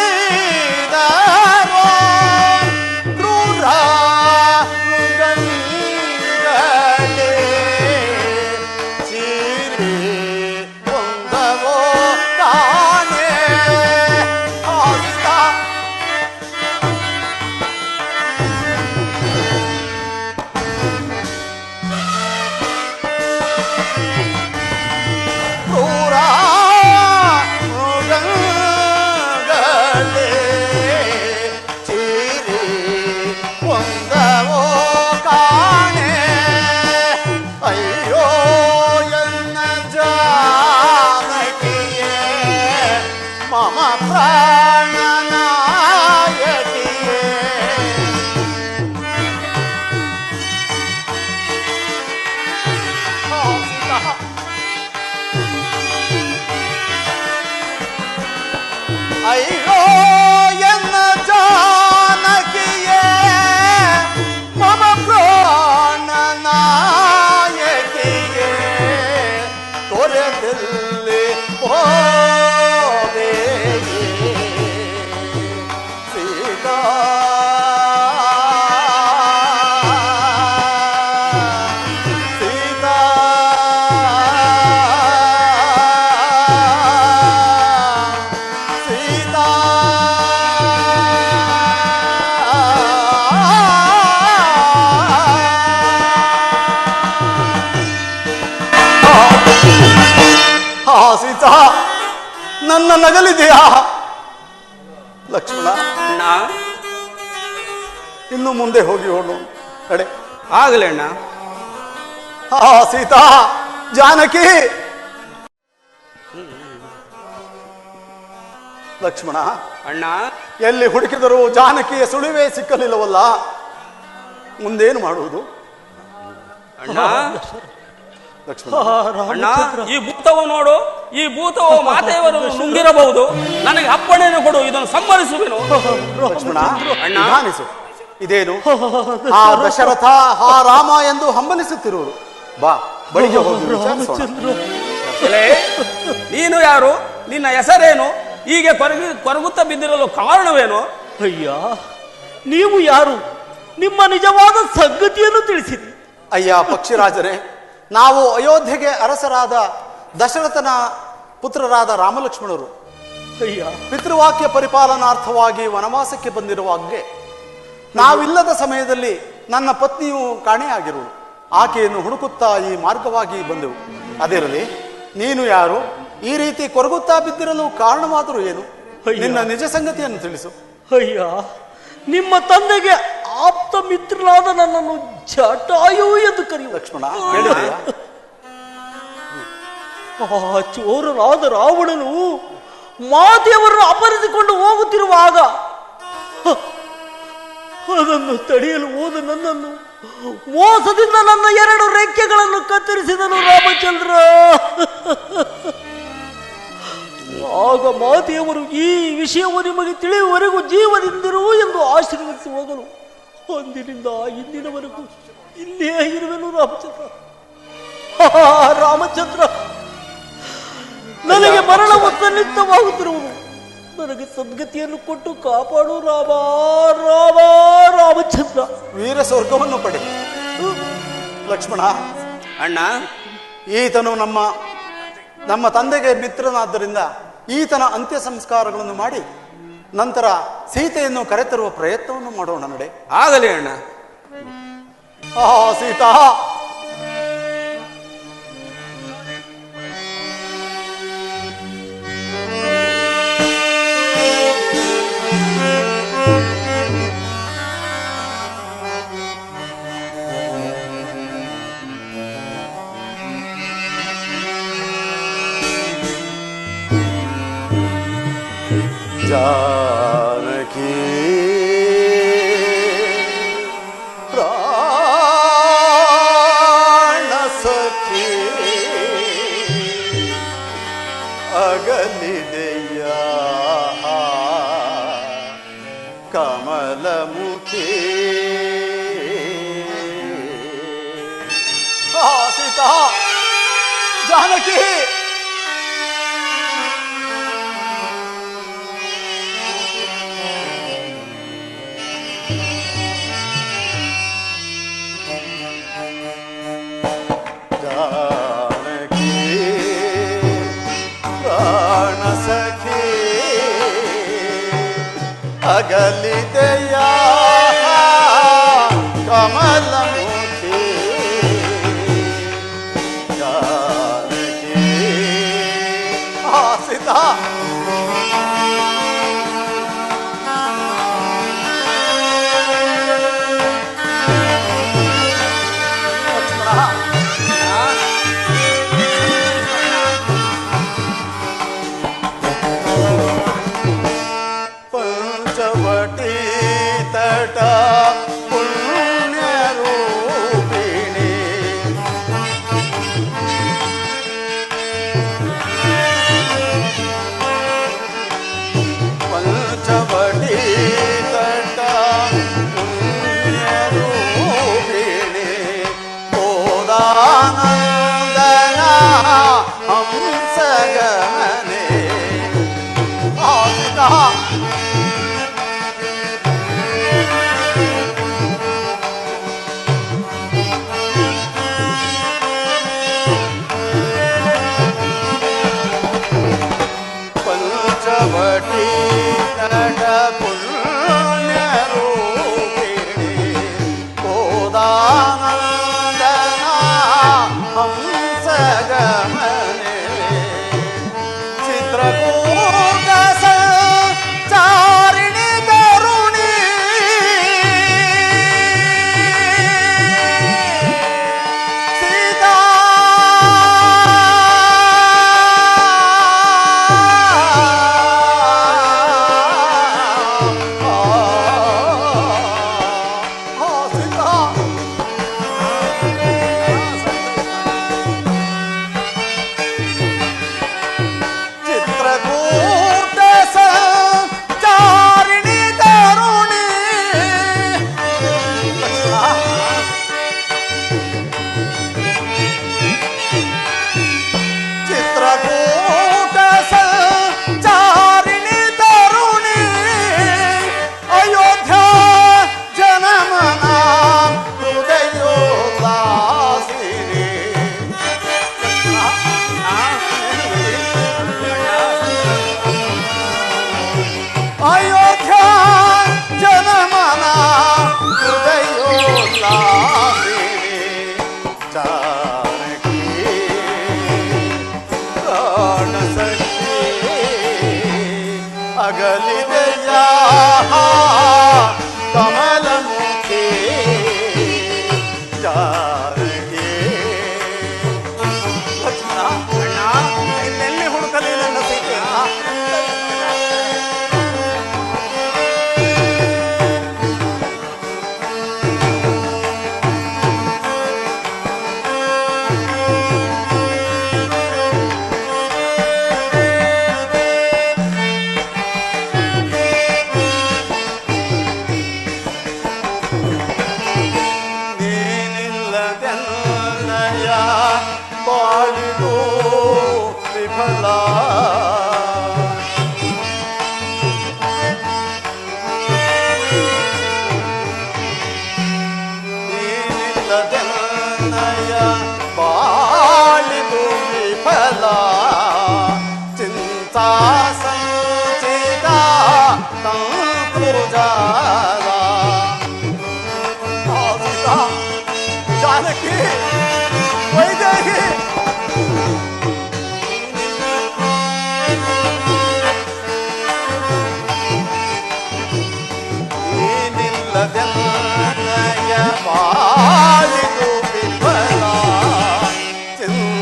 ಕ್ರೂರ ಮೃಗಗಳೇ ಸೀರೆ ಹೊಂದವೋ ಕಾಣೆ. ಅಯ್ಯೋ ಎನ್ನ ಜಾನಕಿಯೇ, ಮಮ ಪ್ರಾಣ ನಾಯಕಿಯೇ, ತೊರೆದಲ್ಲಿ ಹೋದೆ ಸೀತಾ. ಸೀತಾ ಸೀತಾ, ನನ್ನ ನಗಲಿದೆಯಾ? ಲಕ್ಷ್ಮಣ, ಅಣ್ಣ, ಇನ್ನು ಮುಂದೆ ಹೋಗಿ ಹೋಡು ಅಡೆ. ಆಗಲೇ ಅಣ್ಣ. ಸೀತಾ, ಜಾನಕಿ. ಲಕ್ಷ್ಮಣ, ಅಣ್ಣ, ಎಲ್ಲಿ ಹುಡುಕಿದರೂ ಜಾನಕಿಯ ಸುಳಿವೇ ಸಿಕ್ಕಲಿಲ್ಲವಲ್ಲ, ಮುಂದೇನು ಮಾಡುವುದು? ಅಣ್ಣ, ಲಕ್ಷ್ಮಣ, ಅಣ್ಣ, ಈ ಭೂತವು ನೋಡು, ಈ ಭೂತವು ಮಾತೆಯವರು ನುಂಗಿರಬಹುದು. ನನಗೆ ಅಪ್ಪಣೆಯನ್ನು ಕೊಡು, ಇದನ್ನು ಸಂಹರಿಸುವೆನು. ಲಕ್ಷ್ಮಣ, ಅಣ್ಣ, ನಿಧಾನಿಸು. ಇದೇನು ಆ ದಶರಥ ಆ ರಾಮ ಎಂದು ಹಂಬಲಿಸುತ್ತಿರುವುದು? ಬಾ, ಬಳಿಗೆ ಹೋಗಿ ವಿಚಾರಿಸೋಣ. ಎಲೆ, ನೀನು ಯಾರು? ನಿನ್ನ ಹೆಸರೇನು? ಹೀಗೆ ಕೊರಗುತ್ತಾ ಬಿದ್ದಿರಲು ಕಾರಣವೇನು? ಅಯ್ಯ, ನೀವು ಯಾರು? ನಿಮ್ಮ ನಿಜವಾದ ಸಂಗತಿಯನ್ನು ತಿಳಿಸಿರಿ. ಅಯ್ಯ ಪಕ್ಷಿರಾಜರೇ, ನಾವು ಅಯೋಧ್ಯೆಗೆ ಅರಸರಾದ ದಶರಥನ ಪುತ್ರರಾದ ರಾಮಲಕ್ಷ್ಮಣರು ಅಯ್ಯ, ಪಿತೃವಾಕ್ಯ ಪರಿಪಾಲನಾರ್ಥವಾಗಿ ವನವಾಸಕ್ಕೆ ಬಂದಿರುವಾಗಲೇ ನಾವಿಲ್ಲದ ಸಮಯದಲ್ಲಿ ನನ್ನ ಪತ್ನಿಯು ಕಾಣೆಯಾಗಿರುವುದು. ಆಕೆಯನ್ನು ಹುಡುಕುತ್ತಾ ಈ ಮಾರ್ಗವಾಗಿ ಬಂದೆವು. ಅದಿರಲಿ, ನೀನು ಯಾರು? ಈ ರೀತಿ ಕೊರಗುತ್ತಾ ಬಿದ್ದಿರಲು ಕಾರಣವಾದರೂ ಏನು? ನಿನ್ನ ನಿಜ ಸಂಗತಿಯನ್ನು ತಿಳಿಸು. ಅಯ್ಯ, ನಿಮ್ಮ ತಂದೆಗೆ ಆಪ್ತ ಮಿತ್ರನಾದ ನನ್ನನ್ನು ಜಟಾಯು ಎಂದು ಕರೆಯುವ ಲಕ್ಷ್ಮಣ ಹೇಳಿದೆಯಾ? ಆ ಚೋರನಾದ ರಾವಣನು ಮಾತೆಯವರನ್ನು ಅಪಹರಿಸಿಕೊಂಡು ಹೋಗುತ್ತಿರುವಾಗ ಅದನ್ನು ತಡೆಯಲು ಹೋದ ನನ್ನನ್ನು ಮೋಸದಿಂದ ನನ್ನ 2 ರೆಕ್ಕೆಗಳನ್ನು ಕತ್ತರಿಸಿದನು ರಾಮಚಂದ್ರ. ಆಗ ಮಾತೆಯವರು ಈ ವಿಷಯವು ನಿಮಗೆ ತಿಳಿಯುವವರೆಗೂ ಜೀವದಿಂದಿರು ಎಂದು ಆಶೀರ್ವದಿಸಿ ಹೋಗಲು ಅಂದಿನಿಂದ ಇಂದಿನವರೆಗೂ ಇಲ್ಲೇ ಇರುವೆನು ರಾಮಚಂದ್ರ. ರಾಮಚಂದ್ರ, ನನಗೆ ಮರಣವು ಸನ್ನಿಹಿತವಾಗುತ್ತಿರುವುದು. ನನಗೆ ಸದ್ಗತಿಯನ್ನು ಕೊಟ್ಟು ಕಾಪಾಡು ರಾಮ ರಾಮ ರಾಮಚಂದ್ರ. ವೀರ ಸ್ವರ್ಗವನ್ನು ಪಡೆ ಲಕ್ಷ್ಮಣ. ಅಣ್ಣ, ಈತನು ನಮ್ಮ ತಂದೆಗೆ ಮಿತ್ರನಾದ್ದರಿಂದ ಈತನ ಅಂತ್ಯ ಸಂಸ್ಕಾರಗಳನ್ನು ಮಾಡಿ ನಂತರ ಸೀತೆಯನ್ನು ಕರೆತರುವ ಪ್ರಯತ್ನವನ್ನು ಮಾಡೋಣ ನಡೆ. ಆಗಲಿ ಅಣ್ಣ. ಸೀತಾ, जानकी प्राण सखी अगलिदೆಯಾ कमलमुखी. सीता, जानकी, ಅಗಲಿದೆಯಾ ಕಮಲಮುಖಿ ಜಾನಕಿ. ಸೀತಾ, पंचवटी तट पुण्य रूपिणी पंचवटी तट पुण्य रूपिणी गोदानंदना हंसगमने. पंचवटी तट पुण्य रूपिणी गोदानंदना हंसगमने. चित्रकूट संचारिणी करुणी सीता.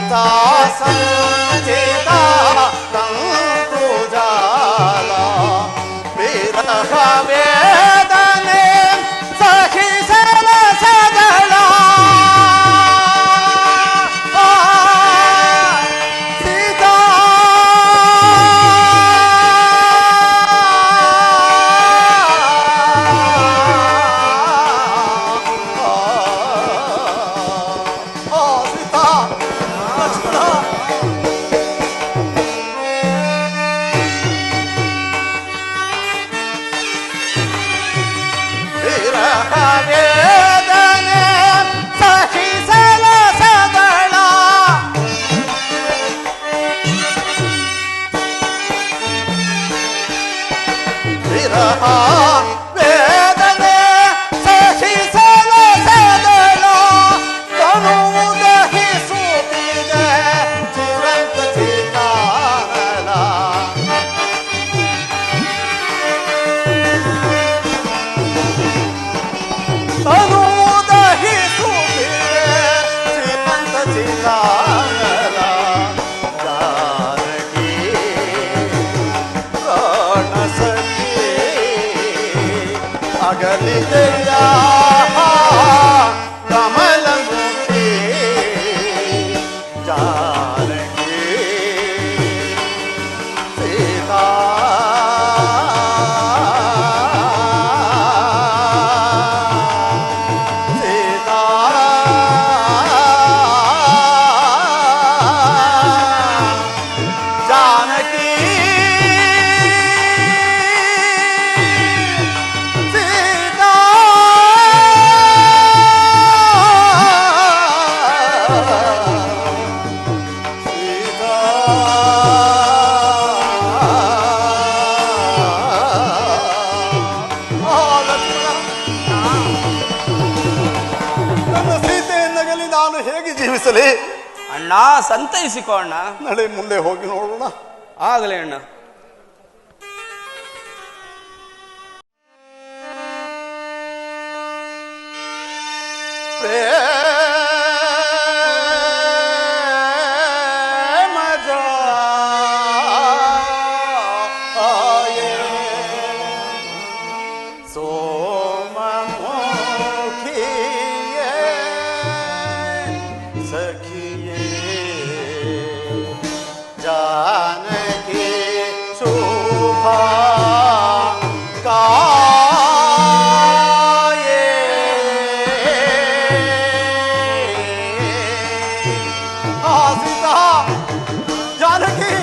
सीता संचिता तंतुजाला विरह वेदने सहिसल सगला सीता वेदने सहिसल सगला तनुदहि सूतिದೆ ಚಿರಂತ ಚಿತ್ತಾನಲ ತನುದहि सूतिದೆ ಚಿರಂತ ಚಿತ್ತಾನಲ ಜಾನಕಿ ಪ್ರಾಣ अगलिदया कमलमुखी जानकी सीता सीता जानकी ನಾನು ಹೇಗೆ ಜೀವಿಸಲಿ ಅಣ್ಣ ಸಂತೈಸಿಕೋ ಅಣ್ಣ. ನಡೆ ಮುಂದೆ ಹೋಗಿ ನೋಡೋಣ. ಆಗಲೇ ಅಣ್ಣ. जानकी शोभा का सीता जानकी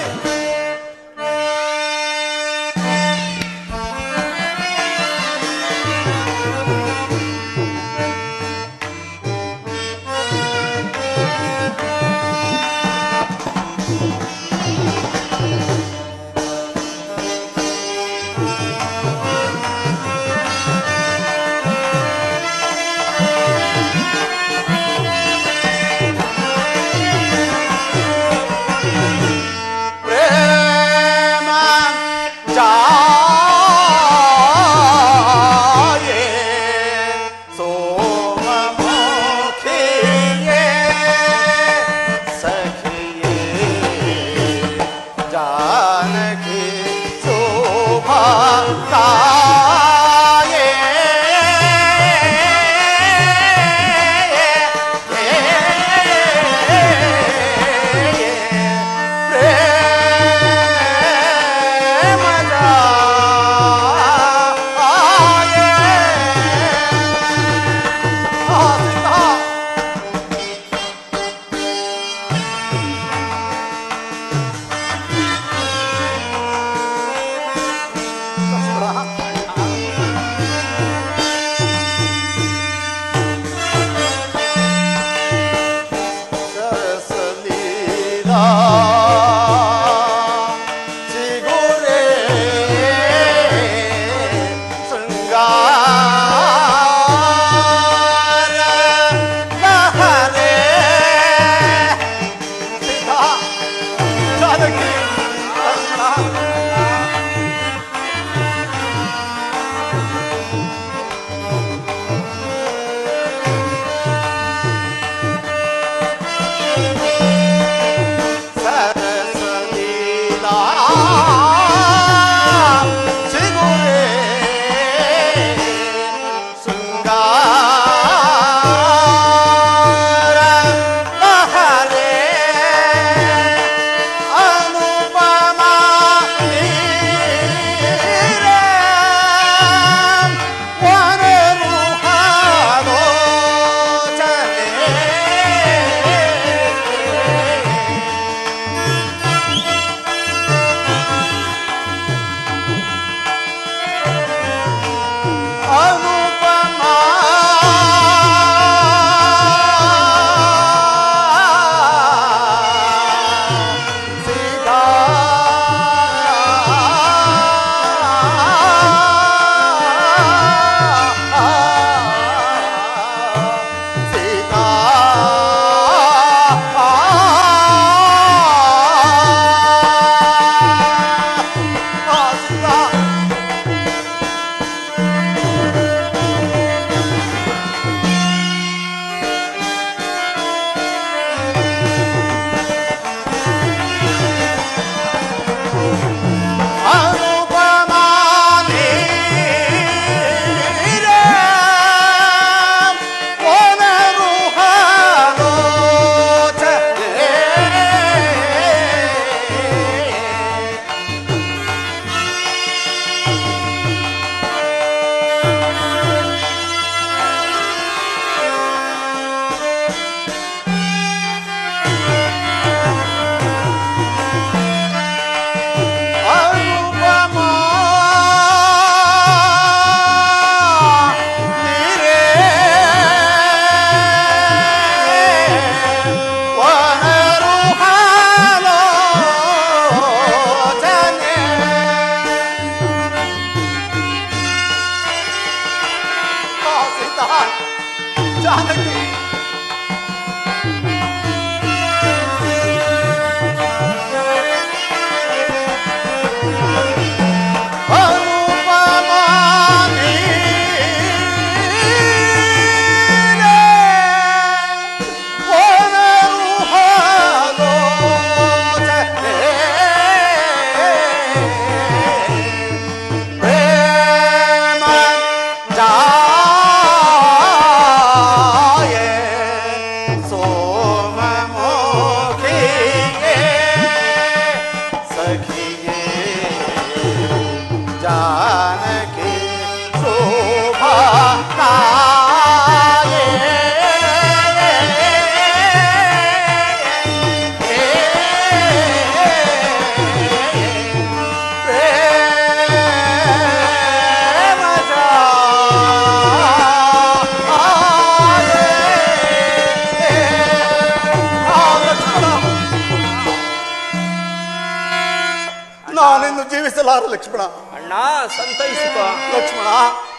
ನಾನಿನ್ನು ಜೀವಿಸಲಾರ ಲಕ್ಷ್ಮಣ. ಅಣ್ಣ ಸಂತೈಸಿಕ ಲಕ್ಷ್ಮಣ,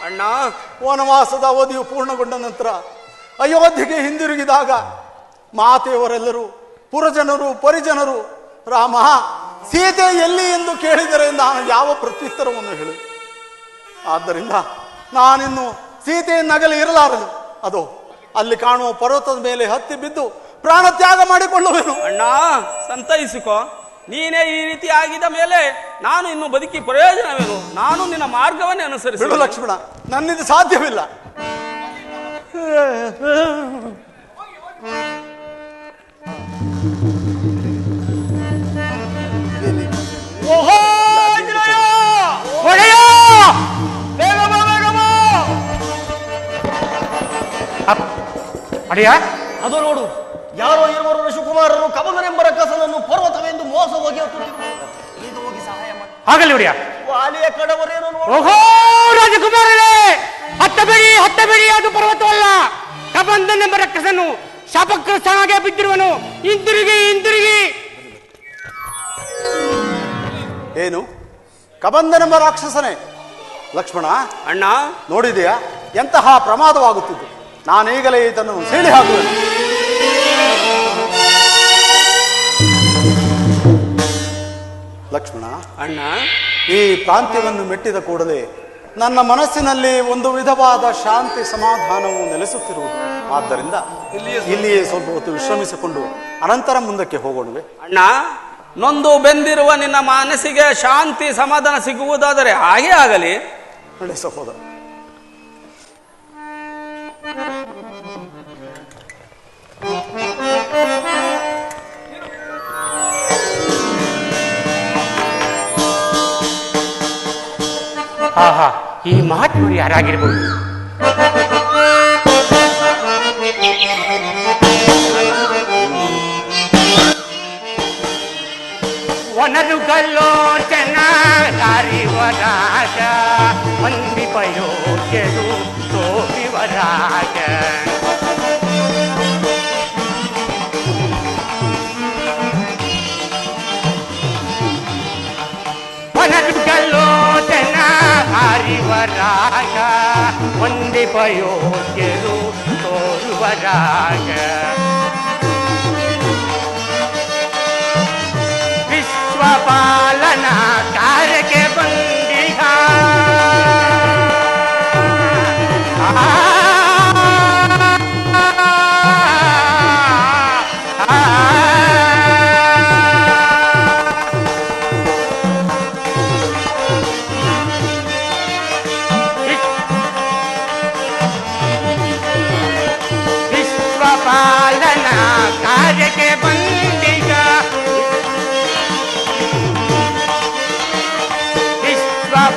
ಅಣ್ಣ. ವನವಾಸದ ಅವಧಿಯು ಪೂರ್ಣಗೊಂಡ ನಂತರ ಅಯೋಧ್ಯೆಗೆ ಹಿಂದಿರುಗಿದಾಗ ಮಾತೆಯವರೆಲ್ಲರೂ, ಪುರಜನರು, ಪರಿಜನರು, ರಾಮ ಸೀತೆ ಎಲ್ಲಿ ಎಂದು ಕೇಳಿದರೆ ನಾನು ಯಾವ ಪ್ರತ್ಯುತ್ತರವನ್ನು ಹೇಳಿ? ಆದ್ದರಿಂದ ನಾನಿನ್ನು ಸೀತೆಯನ್ನಗಲಿ ಇರಲಾರದು. ಅದು ಅಲ್ಲಿ ಕಾಣುವ ಪರ್ವತದ ಮೇಲೆ ಹತ್ತಿ ಬಿದ್ದು ಪ್ರಾಣ ತ್ಯಾಗ ಮಾಡಿಕೊಳ್ಳುವೆನು. ಅಣ್ಣ ಸಂತೈಸಿಕೋ. ನೀನೇ ಈ ರೀತಿ ಆಗಿದ ಮೇಲೆ ನಾನು ಇನ್ನು ಬದುಕಿ ಪ್ರಯೋಜನವೇನು? ನಾನು ನಿನ್ನ ಮಾರ್ಗವನ್ನೇ ಅನುಸರಿಸಿ. ಬಿಡು ಲಕ್ಷ್ಮಣ, ನನ್ನಿಂದ ಸಾಧ್ಯವಿಲ್ಲ. ಓಹೋ ಆಂಜನೇಯ! ಒಡೆಯ! ಬೇಗ ಬಾ, ಬೇಗ ಬಾ! ಅಡಿಯ ಅದು ನೋಡು, ಯಾರೋ ಇರುವರು ಋಷಿಕುಮಾರರು ಕಬಂದನೆಂಬ ರಕ್ಕಸನನ್ನು ಪರ್ವತವೆಂದು ಮೋಸ ಹೋಗಿ ಇದು ಹೋಗಿ ಸಹಾಯ ಮಾಡಿ. ಆಗಲಿ ಒಡೆಯ. ವಾಲಿಯ ಕಡವರೇನು ನೋಡು. ಓಹೋ ರಾಜಕುಮಾರರೇ, ಹತ್ತಬೇಡಿ, ಅದು ಪರ್ವತವಲ್ಲ. ಕಬಂದನೆಂಬ ರಕ್ಕಸನು ಶಾಪಗ್ರಸ್ತನಾಗೆ ಬಿದ್ದಿರುವನು. ಹಿಂದಿರುಗಿ. ಏನು ಕಬಂದನೆಂಬ ರಾಕ್ಷಸನೇ? ಲಕ್ಷ್ಮಣ, ಅಣ್ಣ ನೋಡಿದೆಯಾ ಎಂತಹ ಪ್ರಮಾದವಾಗುತ್ತಿದ್ದು? ನಾನೀಗಲೇ ಇದನ್ನು ಸೀಳಿ ಹಾಕುವೆನು. ಲಕ್ಷ್ಮಣ, ಅಣ್ಣ ಈ ಪ್ರಾಂತ್ಯವನ್ನು ಮೆಟ್ಟಿದ ಕೂಡಲೇ ನನ್ನ ಮನಸ್ಸಿನಲ್ಲಿ ಒಂದು ವಿಧವಾದ ಶಾಂತಿ ಸಮಾಧಾನವು ನೆಲೆಸುತ್ತಿರುವುದು. ಆದ್ದರಿಂದ ಇಲ್ಲಿಯೇ ಸ್ವಲ್ಪ ಹೊತ್ತು ವಿಶ್ರಮಿಸಿಕೊಂಡು ಅನಂತರ ಮುಂದಕ್ಕೆ ಹೋಗೋಣವೆ. ಅಣ್ಣ, ನೊಂದು ಬೆಂದಿರುವ ನಿನ್ನ ಮನಸ್ಸಿಗೆ ಶಾಂತಿ ಸಮಾಧಾನ ಸಿಗುವುದಾದರೆ ಹಾಗೆ ಆಗಲಿ. ನಡೆ ಸಹೋದರ. ಆಹಾ, ಈ ಮಹಾತ್ಮರು ಯಾರಾಗಿರ್ಬೋದು? ವನರುಗಲ್ಲೋಚನ ಕಾರಿವರಾಜ ವಂದಿಪಯೋಗ್ಯರು ತೋರಿವರಾಜ. ವನರುಗಲ್ಲೋಚನ ಕಾರಿವರಾಜ ವಂದಿಪಯೋಗ್ಯರು ತೋರುವರಾಜ. ಪಾಲನ ಕಾರ್ಯಕ್ಕೆ ಬಂದಿಹ ವಿಶ್ವಪಾಲನ ಕಾರ್ಯಕ್ಕೆ ಬಂದಿಗ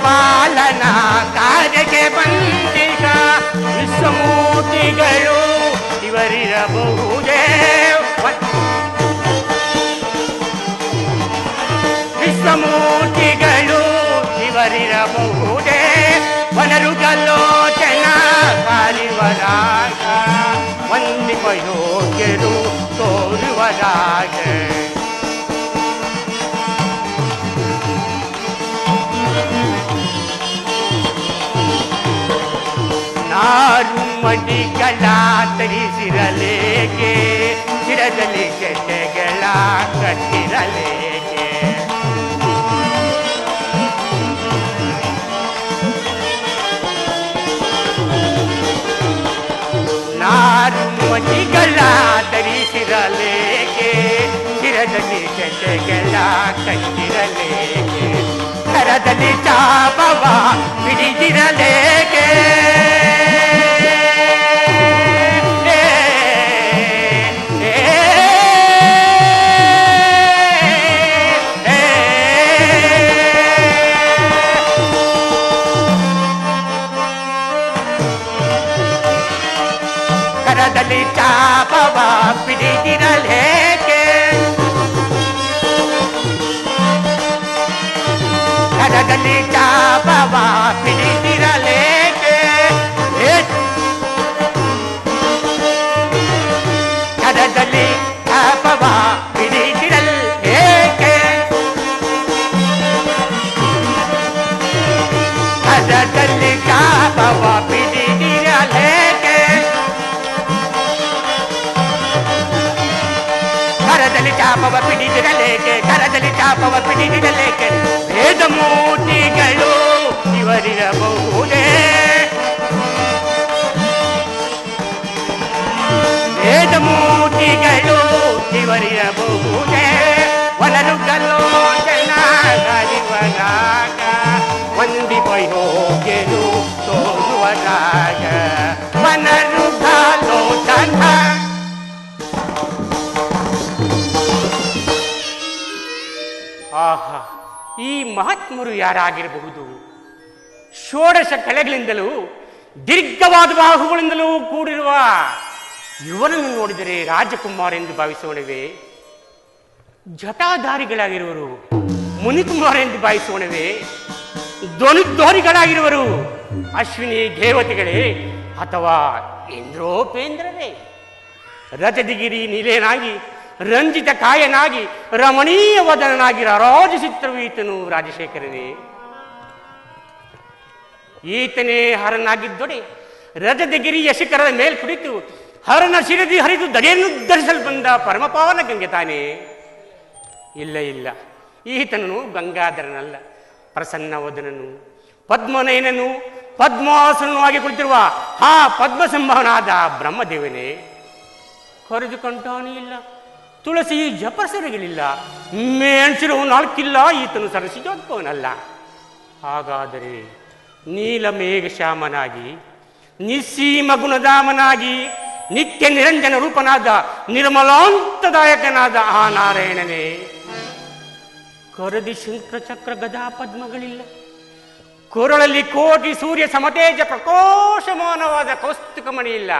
ಪಾಲನಾ ಕಾರ್ಯಕ್ಕೆ ಬಂದಿಗ ವಿಶ್ವಮೂರ್ತಿಗಳು ಇವರಿರಬಹುದೇ. ವಿಶ್ವಮೂರ್ತಿಗಳು ಇವರಿರಬಹುದೇ. ವನರುಗಲ್ಲೋಚನ ಕಾರಿವರಾಗ ವಂದಿಪಯೋಗ್ಯರು ತೋರುವರಾಗ. ನಾರು ಮಡಿಗಳ ತರಿಸಿರಲೇಕೆ, ಶಿರದಲ್ಲಿ ಗೆಡ್ಡೆಗಳ ಕಟ್ಟಿರಲೇಕೆ. ನಾರು ಮಡಿಗಳ ಧರಿಸಿರಲೇಕೆ, ಶಿರದಲ್ಲಿ ಗೆಡ್ಡೆಗಳ ಕಟ್ಟಿರಲೇಕೆ. ಕರದಲ್ಲಿ ಚಾಪವ ಹಿಡಿದಿರಲೇಕೆ. ಕರದಲ್ಲಿ ಚಾಪವ ಹಿಡಿದಿರಲೇಕೆ. ಕರದಲ್ಲಿ ಚಾಪವ ಹಿಡಿದಿರಲೇಕೆ. ಕರದಲ್ಲಿ ಚಾಪವ ಹಿಡಿದಿರಲೇಕೆ. ಚಾಪವ ಪಿಡಿದಿರಲೇಕೆ ಕರದಲ್ಲಿ ಚಾಪವ ಪಿಡಿದಿರಲೇಕೆ ವೇದ ಮೂರ್ತಿಗಳು ಇವರಿರಬಹುದೇ ವೇದ ಮೂರ್ತಿಗಳು ಇವರಿರಬಹುದೇ ಒಲರುಗಲ್ಲೋ ಚೆನ್ನಾಗಿರುವಾಗ ಒಂದಿಪಯೋಗ್ಯರು ತೋರುವಾಗ ವನರುಗಲ್ಲೋ ಚೆನ್ನ ಆಹಾ ಈ ಮಹಾತ್ಮರು ಯಾರಾಗಿರಬಹುದು ಷೋಡಶ ಕಲೆಗಳಿಂದಲೂ ದೀರ್ಘವಾದ ಬಾಹುಗಳಿಂದಲೂ ಕೂಡಿರುವ ಇವರನ್ನು ನೋಡಿದರೆ ರಾಜಕುಮಾರ ಎಂದು ಭಾವಿಸೋಣವೇ ಜಟಾಧಾರಿಗಳಾಗಿರುವರು ಮುನಿಕುಮಾರ ಎಂದು ಭಾವಿಸೋಣವೇ ಧ್ವನಿದ್ವಾರಿಗಳಾಗಿರುವರು ಅಶ್ವಿನಿ ದೇವತೆಗಳೇ ಅಥವಾ ಇಂದ್ರೋಪೇಂದ್ರರೇ ರಜದಿಗಿರಿ ನೀಲೇನಾಗಿ ರಂಜಿತ ಕಾಯನಾಗಿ ರಮಣೀಯ ವದನಾಗಿ ರಾರಾಜಿಸುತ್ತಿರುವ ಈತನು ರಾಜಶೇಖರನೇ ಈತನೇ ಹರನಾಗಿದ್ದೊಡೆ ರಜದಗಿರಿಯ ಶಿಖರದ ಮೇಲೆ ಕುಳಿತು ಹರನ ಶಿರದಿ ಹರಿದು ದಡೆಯನ್ನು ಧರಿಸಲು ಬಂದ ಪರಮಪಾವನ ಗಂಗೆ ತಾನೇ ಇಲ್ಲ ಇಲ್ಲ ಈತನನು ಗಂಗಾಧರನಲ್ಲ ಪ್ರಸನ್ನವದನನು ಪದ್ಮನಯನನು ಪದ್ಮಾಸನವಾಗಿ ಕುಳಿತಿರುವ ಆ ಪದ್ಮ ಸಂಭವನಾದ ಬ್ರಹ್ಮದೇವನೇ ಕರೆದುಕೊಂಡಾನೇ ಇಲ್ಲ ತುಳಸಿ ಜಪಸರಿಗಳಿಲ್ಲ ಮೇಣಿಸಿರುವ ನಾಲ್ಕಿಲ್ಲ ಈತನು ಸರಸಿಜೋದ್ಭವನಲ್ಲ ಹಾಗಾದರೆ ನೀಲಮೇಘ ಶ್ಯಾಮನಾಗಿ ನಿಸ್ಸೀಮ ಗುಣಧಾಮನಾಗಿ ನಿತ್ಯ ನಿರಂಜನ ರೂಪನಾದ ನಿರ್ಮಲಾಂತದಾಯಕನಾದ ಆ ನಾರಾಯಣನೇ ಕರದಿ ಶಂಕರಚಕ್ರ ಗದಾ ಪದ್ಮಗಳಿಲ್ಲ ಕೊರಳಲ್ಲಿ ಕೋಟಿ ಸೂರ್ಯ ಸಮತೇಜ ಪ್ರಕೋಶಮಾನವಾದ ಕೌಸ್ತುಕ ಮಣಿ ಇಲ್ಲ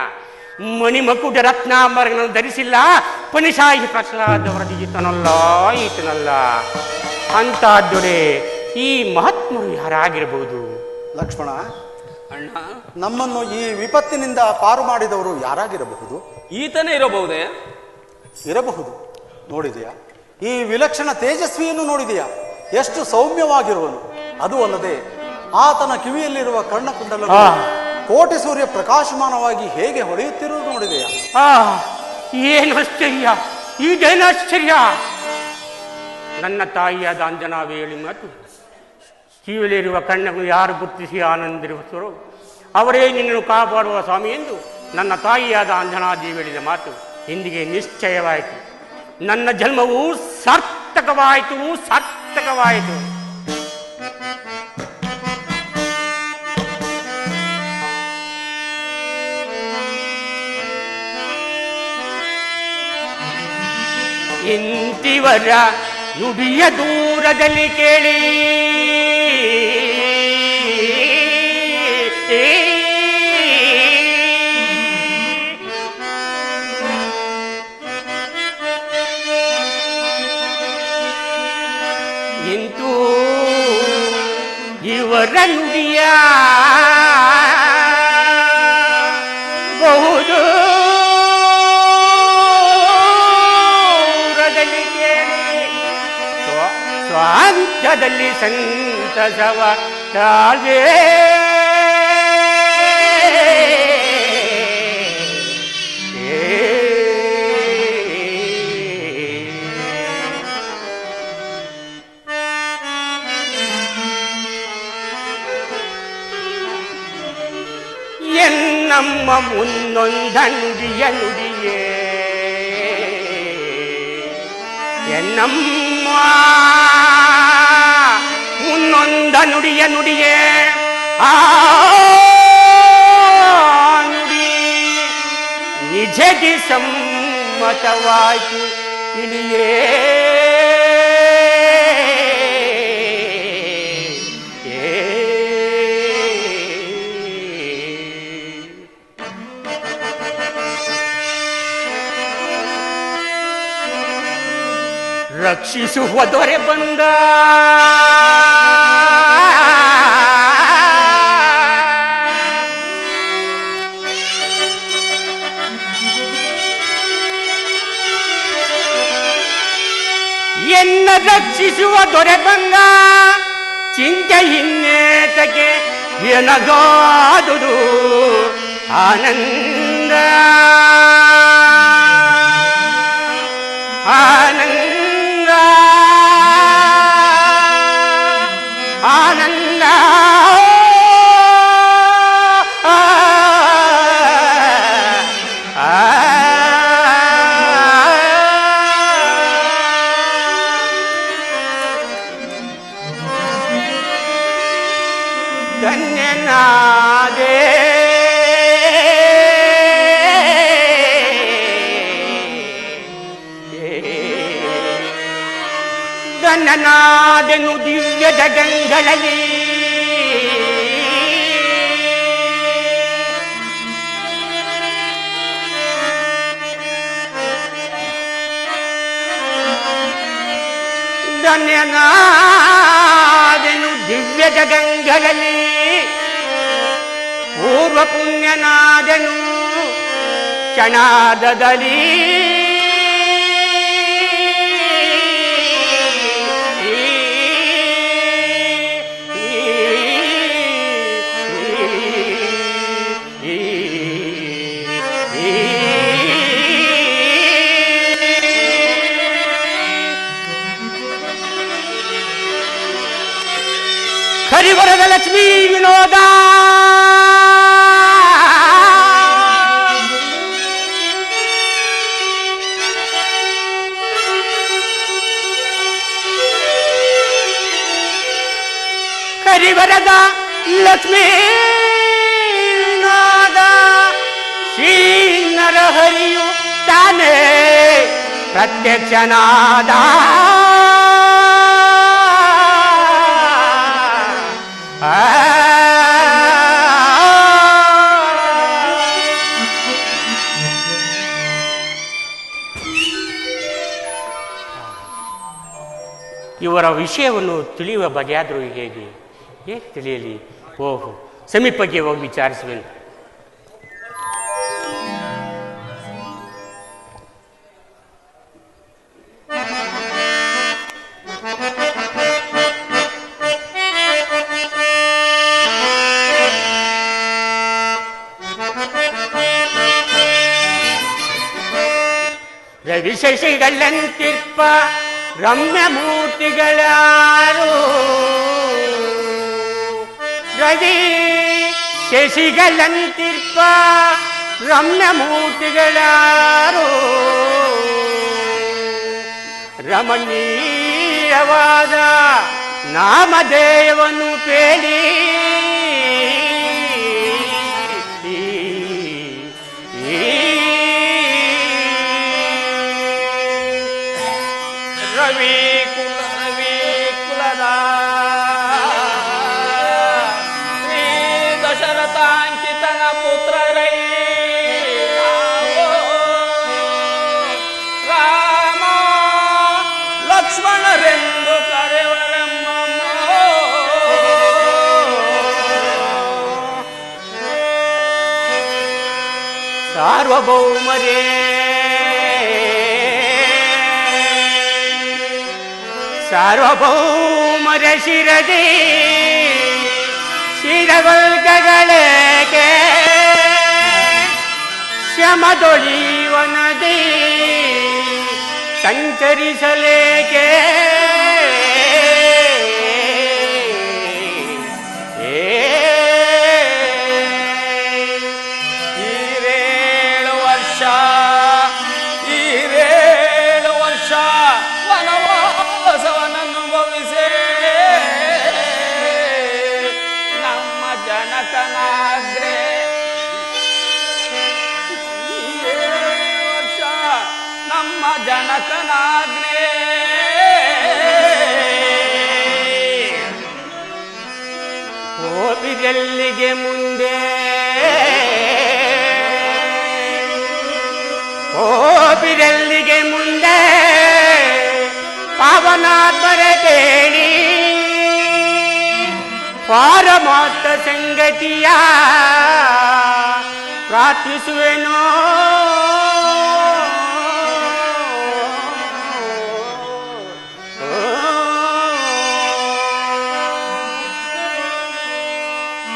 ಮಣಿಮಕುಟ ರತ್ನಾಂಬರಗಳನ್ನು ಧರಿಸಿಲ್ಲ ಪನಿಶಾಹಿ ಪ್ರಹ್ಲಾದ ವರದಿ ಈತನಲ್ಲ ಅಂತಹದ್ದೊಡೆ ಈ ಮಹಾತ್ಮರು ಯಾರಾಗಿರಬಹುದು ಲಕ್ಷ್ಮಣ ಅಣ್ಣ ನಮ್ಮನ್ನು ಈ ವಿಪತ್ತಿನಿಂದ ಪಾರು ಮಾಡಿದವರು ಯಾರಾಗಿರಬಹುದು ಈತನೇ ಇರಬಹುದೇ ಇರಬಹುದು ನೋಡಿದೆಯಾ ಈ ವಿಲಕ್ಷಣ ತೇಜಸ್ವಿಯನ್ನು ನೋಡಿದೆಯಾ ಎಷ್ಟು ಸೌಮ್ಯವಾಗಿರುವನು ಅದು ಅಲ್ಲದೆ ಆತನ ಕಿವಿಯಲ್ಲಿರುವ ಕರ್ಣಕುಂಡಲ ಕೋಟಿ ಸೂರ್ಯ ಪ್ರಕಾಶಮಾನವಾಗಿ ಹೇಗೆ ಹೊಳೆಯುತ್ತಿರುವುದು ನೋಡಿದೆಯಾ ಏನು ಆಶ್ಚರ್ಯ ಈಗೇನು ಆಶ್ಚರ್ಯ ನನ್ನ ತಾಯಿಯಾದ ಅಂಜನಾವೇಳಿ ಮಾತು ಕಿವಿಯಲ್ಲಿರುವ ಕಣ್ಣನ್ನು ಯಾರು ಗುರುತಿಸಿ ಆನಂದಿರುವರೋ ಅವರೇ ನಿನ್ನನ್ನು ಕಾಪಾಡುವ ಸ್ವಾಮಿ ಎಂದು ನನ್ನ ತಾಯಿಯಾದ ಅಂಜನಾದೇವಿ ಹೇಳಿದ ಮಾತು ಇಂದಿಗೆ ನಿಶ್ಚಯವಾಯಿತು ನನ್ನ ಜನ್ಮವು ಸಾರ್ಥಕವಾಯಿತು ಇಂತಿವರ ನುಡಿಯ ದೂರದಲ್ಲಿ ಕೇಳಿ ಇಂತೂ ಇವರ ನುಡಿಯ ಬಹುದು ಸ್ವಾಂತದಲ್ಲಿ ಸಂತಸವ ತಾಳ್ವೆ ಎನ್ನಮ್ಮ ಮುನ್ನೊಂದ ನುಡಿಯೇ ಎನ್ನಮ್ಮ ಮುನ್ನೊಂದ ನುಡಿಯೇ ಆ ನುಡಿ ನಿಜದಿ ಸಮ್ಮತವಾಯಿತು ತಿಳಿಯೇ ರಕ್ಷಿಸುವ ದೊರೆ ಬಂದ ಎನ್ನ ರಕ್ಷಿಸುವ ದೊರೆ ಬಂದ ಚಿಂತೆ ಹಿನ್ನೇತಕ್ಕೆ ಎನಗಾದುದು ಆನಂದ ಆನಂದ ಧನ್ಯನಾದೆ ಧನ್ಯನಾದೆನು ದಿವ್ಯ ಜಗಂಗಳಲ್ಲಿ ಧನ್ಯನಾದೆನು ದಿವ್ಯ ಜಗಂಗಳಲ್ಲಿ ಪೂರ್ವ ಪುಣ್ಯನಾದೆನು ಕ್ಷಣಾದದಲ್ಲಿ ಹರಿವರದ ಲಕ್ಷ್ಮೀ ವಿನೋದ ಹರಿವರದ ಲಕ್ಷ್ಮೀ ವಿನೋದ ಶ್ರೀ ನರಹರಿಯು ತಾನೇ ಪ್ರತ್ಯಕ್ಷನಾದ ಇವರ ವಿಷಯವನ್ನು ತಿಳಿಯುವ ಬಗೆಯಾದರೂ ಹೇಗೆ ತಿಳಿಯಲಿ? ಓಹೋ, ಸಮೀಪಕ್ಕೆ ಹೋಗಿ ವಿಚಾರಿಸುವೆನು. ರವಿಶಶಿಗಳಂತಿರ್ಪ ರಮ್ಯ ಮೂರ್ತಿಗಳಾರು ರವಿ ಶಶಿಗಳಂತಿರ್ಪ ರಮ್ಯ ಮೂರ್ತಿಗಳಾರು ರಮಣೀಯವಾದ ನಾಮಧೇಯವನ್ನು ಪೇಳಿ ರವಿ ಕುಲದ ಶ್ರೀ ದಶರಥಾಂಕಿತನ ಪುತ್ರರೈ ರಾಮ ಲಕ್ಷ್ಮಣರೆಂದು ಕರೆವರಮ್ಮ ಸಾರ್ವಭೌಮರೇ ಸಾರ್ವಭೌಮರ ಶಿರದಿ ಶಿರವರ್ಗಗಳೇಕೆ ಶ್ರಮದೊಳಿವನದಿ ಸಂಚರಿಸಲೇಕೆ ಈರೇಳು ವರ್ಷ ವನವಾಸವನ್ನನುಭವಿಸೆ ನಮ್ಮ ಜನಕನಾಗ್ರೆ 7 ವರ್ಷ ನಮ್ಮ ಜನಕನಾಗ್ರೆ ಹೋಬಿದೆಲ್ಲಿಗೆ ಮುಂದೆ ಹೋಬಿದೆಲ್ಲಿಗೆ ಮುಂದೆ ಪಾವನಾತ್ಮರ ಕೇಳಿ ಪಾರಮಾರ್ಥ ಸಂಗತಿಯ ಪ್ರಾರ್ಥಿಸುವೆನೋ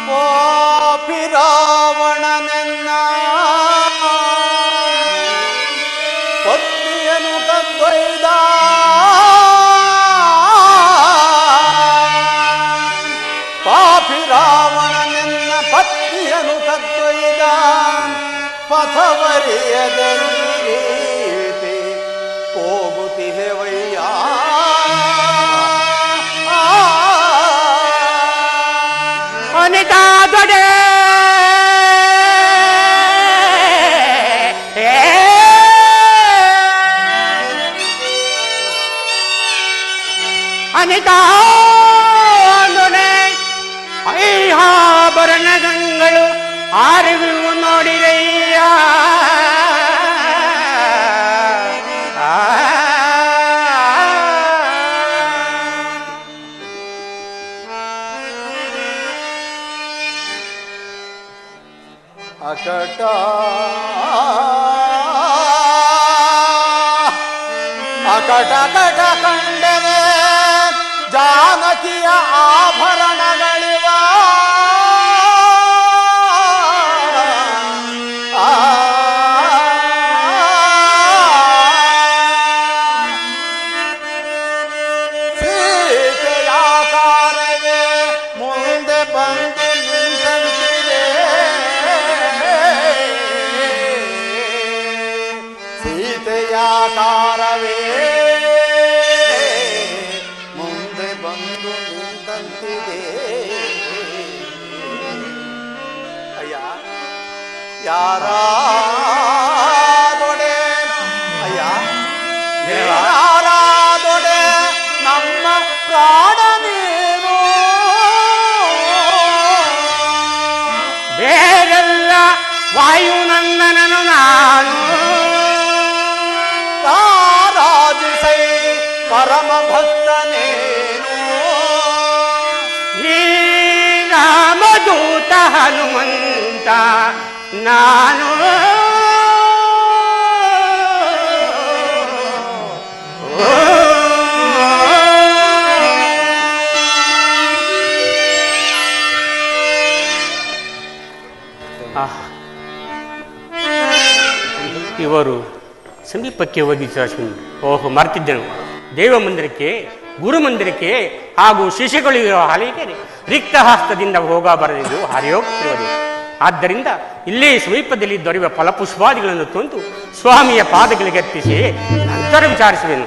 ಪಾಪಿ ರಾವಣನೆನ್ನ ಪತ್ನಿಯನ್ನು ಕದ್ದೊಯ್ದ ಪಾಪಿ ರಾವಣನೆನ್ನ ಪತ್ನಿಯನ್ನು ಕದ್ದೊಯ್ದ ಪಥವರಿಯದ ರೀತಿ ಹೋಗುತ್ತಿಹೆವಯ್ಯ ಅನಿತಾ ಅನಿತಾಂದೊಡೆ ಐಹಾಭರಣಗಳು ಆರುವಿವು ನೋಡಿರಯ್ಯ. ಅಕಟ ಅಕಟ ಕಂಡನೆ ಜಾನಕಿಯ ಆಭರಣಗಳಿವ ಸೀತೆಯಾಕಾರವೇ ಮುಂದೆ ಬಂದು ನಿಂತಂತಿದೆ. ಸೀತೆಯಾಕಾರವೇ ಮುಂದೆ ಬಂದು ನಿಂತಂತಿದೆ. ಅಯ್ಯ ಯಾರಾದೊಡೆ ಅಯ್ಯ ಯಾರಾದೊಡೆ ನಮ್ಮ ಪ್ರಾಣ ನೀನು ಬೇರೆಲ್ಲ ವಾಯುನಂದನನು ನಾನು ರಾರಾಜಿಸೈ ಪರಮ ಭಕ್ತನೇನು ಈ ರಾಮದೂತ ಹನುಮಂತ ನಾನು. ಇವರು ಸಮೀಪಕ್ಕೆ ಹೋಗಿ ಓಹೋ ಮರ್ತಿದ್ದನು. ದೇವ ಮಂದಿರಕ್ಕೆ, ಗುರು ಮಂದಿರಕ್ಕೆ ಹಾಗೂ ಶಿಷ್ಯಗಳಿರುವ ಹಾಲಿಗೆ ರಿಕ್ತ ಹಸ್ತದಿಂದ ಹೋಗಬಾರದೆಂದು ಹರಿಯೋಗ್ತಿರುವುದು. ಆದ್ದರಿಂದ ಇಲ್ಲೇ ಸಮೀಪದಲ್ಲಿ ದೊರೆಯುವ ಫಲಪುಷ್ಪಾದಿಗಳನ್ನು ತಂದು ಸ್ವಾಮಿಯ ಪಾದಗಳಿಗೆ ಅರ್ಪಿಸಿ ನಂತರ ವಿಚಾರಿಸುವೆನು.